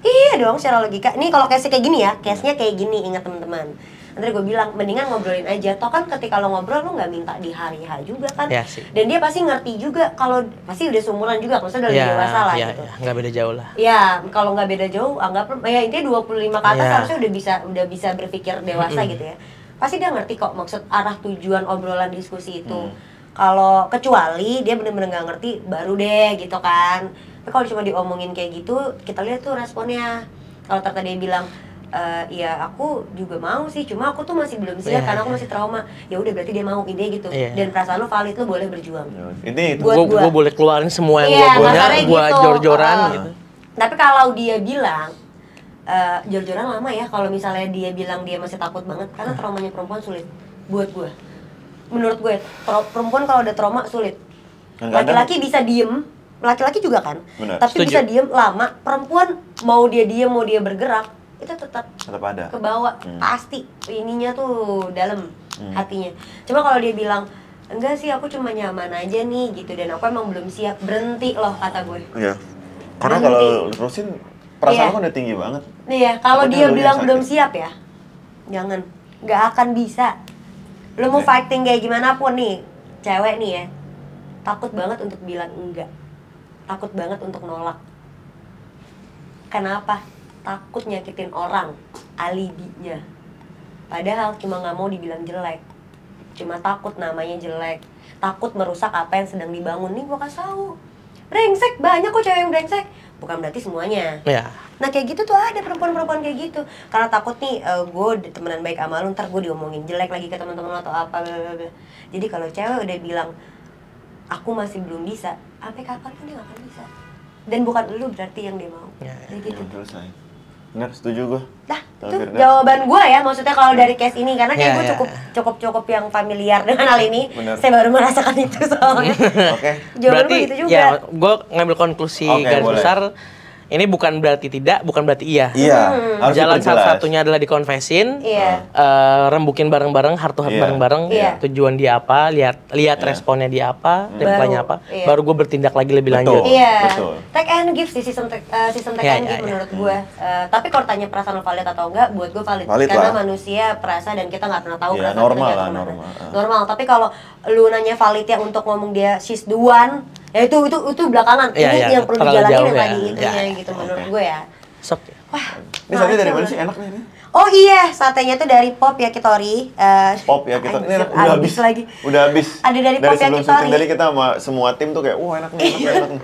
Speaker 3: Iya dong secara logika. Nih kalau case kayak gini ya, case-nya kayak gini, ingat teman-teman. Nanti gue bilang mendingan ngobrolin aja. Toh kan ketika lo ngobrol lo nggak minta di hari H juga kan.
Speaker 2: Ya, sih.
Speaker 3: Dan dia pasti ngerti juga kalau pasti udah seumuran juga, maksudnya udah lebih dewasa lah gitu.
Speaker 2: Nggak beda jauh lah.
Speaker 3: Ya, kalau nggak beda jauh, anggap ya intinya 25 ke atas
Speaker 2: Ya.
Speaker 3: harusnya udah bisa berpikir dewasa gitu ya. Pasti dia ngerti kok maksud arah tujuan obrolan diskusi itu. Kalau kecuali dia bener-bener nggak ngerti, baru deh gitu kan. Tapi kalau cuma diomongin kayak gitu, kita lihat tuh responnya. Kalau ternyata dia bilang, iya aku juga mau sih, cuma aku tuh masih belum siap karena aku masih trauma. Ya udah berarti dia mau ide gitu. Dan perasaan lu valid, lu boleh berjuang.
Speaker 1: Ini itu.
Speaker 2: Gue boleh keluarin semua yang
Speaker 3: Iya,
Speaker 2: gue punya,
Speaker 3: kasarnya
Speaker 2: gue
Speaker 3: gitu.
Speaker 2: jor-joran gitu.
Speaker 3: Tapi kalau dia bilang jor-joran lama ya, kalau misalnya dia bilang dia masih takut banget, karena traumanya perempuan sulit buat gue. Menurut gue, perempuan kalau ada trauma sulit. Laki-laki bisa diem, laki-laki juga kan.
Speaker 1: Benar.
Speaker 3: Tapi
Speaker 2: Setuju.
Speaker 3: bisa diem lama. Perempuan mau dia diem mau dia bergerak, itu tetap
Speaker 1: ada.
Speaker 3: ke bawah. Pasti ininya tuh dalam hatinya. Cuma kalau dia bilang enggak sih aku cuma nyaman aja nih gitu, dan aku emang belum siap, berhenti loh kata gue.
Speaker 1: Iya. Karena
Speaker 3: Berhenti.
Speaker 1: kalau terusin perasaan
Speaker 3: Iya.
Speaker 1: lo udah tinggi banget.
Speaker 3: Iya, kalau
Speaker 1: Takutnya
Speaker 3: dia
Speaker 1: lo yang
Speaker 3: bilang
Speaker 1: sakit.
Speaker 3: belum siap ya, jangan, nggak akan bisa. Lo mau fighting kayak gimana pun nih, cewek nih ya, takut banget untuk bilang enggak, takut banget untuk nolak. Kenapa? Takut nyakitin orang, alibinya. Padahal cuma nggak mau dibilang jelek, cuma takut namanya jelek, takut merusak apa yang sedang dibangun. Nih gua kasih tahu, brengsek banyak kok cewek yang brengsek, bukan berarti semuanya.
Speaker 2: Ya.
Speaker 3: Nah kayak gitu tuh ada perempuan-perempuan kayak gitu. Karena takut nih, gue temenan baik sama lu, ntar gue diomongin jelek lagi ke teman-teman lo atau apa, blablabla. Jadi kalau cewek udah bilang aku masih belum bisa, sampai kapanpun dia gak akan bisa. Dan bukan lu berarti yang dia mau.
Speaker 2: Ya.
Speaker 3: Kayak gitu.
Speaker 1: Selesai. Benar, setuju gue.
Speaker 3: Nah itu jawaban gue ya, maksudnya kalau dari case ini, karena kayak gue cukup yang familiar dengan hal ini.
Speaker 1: Bener.
Speaker 3: Saya baru merasakan itu soalnya.
Speaker 1: Oke.
Speaker 3: Jawaban gue
Speaker 2: Berarti
Speaker 3: gitu juga.
Speaker 2: ya gue ngambil konklusi
Speaker 1: Oke,
Speaker 2: garis
Speaker 1: boleh.
Speaker 2: besar, Ini bukan berarti tidak, bukan berarti iya.
Speaker 1: Iya, harus
Speaker 2: Jalan
Speaker 1: diperjelas.
Speaker 2: satu-satunya adalah dikonfesin.
Speaker 3: Iya.
Speaker 2: Rembukin bareng-bareng, heart to heart
Speaker 1: Iya.
Speaker 2: bareng-bareng.
Speaker 3: Iya.
Speaker 2: Tujuan dia apa, lihat responnya dia apa, reply-nya
Speaker 3: Baru,
Speaker 2: apa.
Speaker 3: iya.
Speaker 2: Baru gue bertindak lagi lebih
Speaker 1: Betul.
Speaker 2: lanjut.
Speaker 3: Iya,
Speaker 1: betul.
Speaker 3: take and give sih sistem take
Speaker 2: Iya,
Speaker 3: and
Speaker 2: iya,
Speaker 3: give
Speaker 2: iya.
Speaker 3: menurut gue. Tapi kalau tanya perasaan lo valid atau enggak, buat gue valid.
Speaker 1: Valid
Speaker 3: Karena
Speaker 1: lah.
Speaker 3: manusia perasa dan kita nggak pernah tahu
Speaker 1: Iya,
Speaker 3: perasaan
Speaker 1: normal
Speaker 3: kita
Speaker 1: lah,
Speaker 3: gimana.
Speaker 1: normal.
Speaker 3: Normal. Tapi kalau lu nanya valid ya untuk ngomong dia she's the one, ya itu belakangan.
Speaker 2: Iya,
Speaker 3: Ini
Speaker 2: iya,
Speaker 3: yang perlu
Speaker 2: terlalu
Speaker 3: dijalanin
Speaker 2: jauh
Speaker 3: yang
Speaker 2: ya.
Speaker 3: tadi itunya
Speaker 2: Iya.
Speaker 3: gitu menurut gue ya.
Speaker 2: Sok.
Speaker 3: Wah,
Speaker 1: Ini sate dari
Speaker 3: ngaco
Speaker 1: mana
Speaker 3: lu.
Speaker 1: sih? Enak nih ini.
Speaker 3: Oh iya, satenya tuh dari Pop Yakitori.
Speaker 1: Pop ya kita. Ini
Speaker 3: anjir,
Speaker 1: enak, udah habis
Speaker 3: lagi.
Speaker 1: Udah habis.
Speaker 3: Ada dari Pop
Speaker 1: sebelum
Speaker 3: Yakitori.
Speaker 1: syuting tadi kita sama semua tim tuh kayak, wah enak nih, enak nih.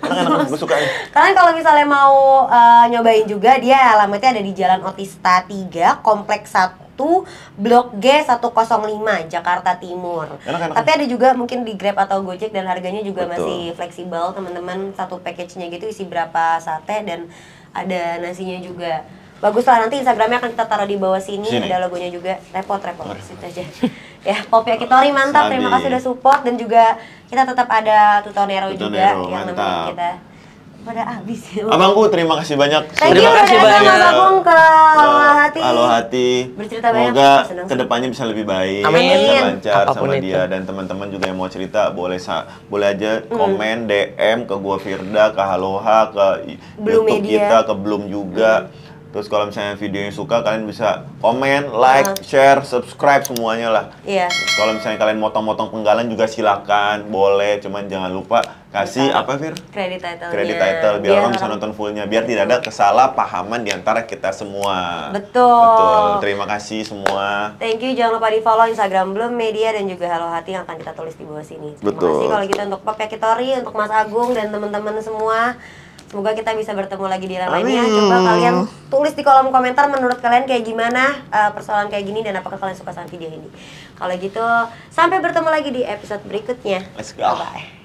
Speaker 1: Enak, gue suka nih.
Speaker 3: Kalian kalau misalnya mau nyobain juga, dia alamatnya ada di Jalan Otista 3, Kompleks 1, Blok G 105, Jakarta Timur.
Speaker 1: Enak.
Speaker 3: Tapi ada juga mungkin di Grab atau Gojek dan harganya juga
Speaker 1: Betul.
Speaker 3: masih fleksibel, teman-teman. Satu package-nya gitu isi berapa sate dan ada nasinya juga. Bagus lah, nanti Instagramnya akan kita taruh di bawah sini. Ada logonya juga. Repot situ aja. Ya, Pop Yakitori mantap. Terima kasih udah support dan juga kita tetap ada Tutonero juga yang nemenin
Speaker 1: mantap.
Speaker 3: kita. Pada habis ya.
Speaker 1: Abangku, terima kasih banyak.
Speaker 3: Thank you
Speaker 2: Terima kasih
Speaker 3: udah datang,
Speaker 2: banyak.
Speaker 3: Mas Agung ke Halo Hati.
Speaker 1: Halo Hati.
Speaker 3: Bercerita banyak.
Speaker 1: Semoga
Speaker 3: Senang.
Speaker 1: kedepannya bisa lebih baik,
Speaker 2: Amin.
Speaker 1: bisa lancar
Speaker 2: Apapun
Speaker 1: sama
Speaker 2: itu.
Speaker 1: dia dan teman-teman juga yang mau cerita boleh aja komen DM ke gua Firda, ke Haloha, ke
Speaker 3: Bloom
Speaker 1: YouTube
Speaker 3: Media.
Speaker 1: kita, ke Bloom juga. Terus kalau misalnya videonya suka, kalian bisa komen, like, share, subscribe semuanya lah.
Speaker 3: Iya.
Speaker 1: Terus kalau misalnya kalian motong-motong penggalan juga silakan, boleh. Cuman jangan lupa kasih apa Fir?
Speaker 3: Kredit title-nya.
Speaker 1: Kredit title biar orang bisa nonton fullnya, biar tidak ada kesalahpahaman di antara kita semua.
Speaker 3: Betul.
Speaker 1: Terima kasih semua.
Speaker 3: Thank you, jangan lupa di follow Instagram Bloom Media dan juga Halo Hati yang akan kita tulis di bawah sini. Terima
Speaker 1: Betul.
Speaker 3: kasih kalau gitu untuk Pop Yakitori, untuk Mas Agung dan teman-teman semua. Semoga kita bisa bertemu lagi di lainnya. Coba kalian tulis di kolom komentar menurut kalian kayak gimana persoalan kayak gini dan apakah kalian suka sama video ini. Kalau gitu, sampai bertemu lagi di episode berikutnya.
Speaker 1: Let's go.
Speaker 3: Bye-bye.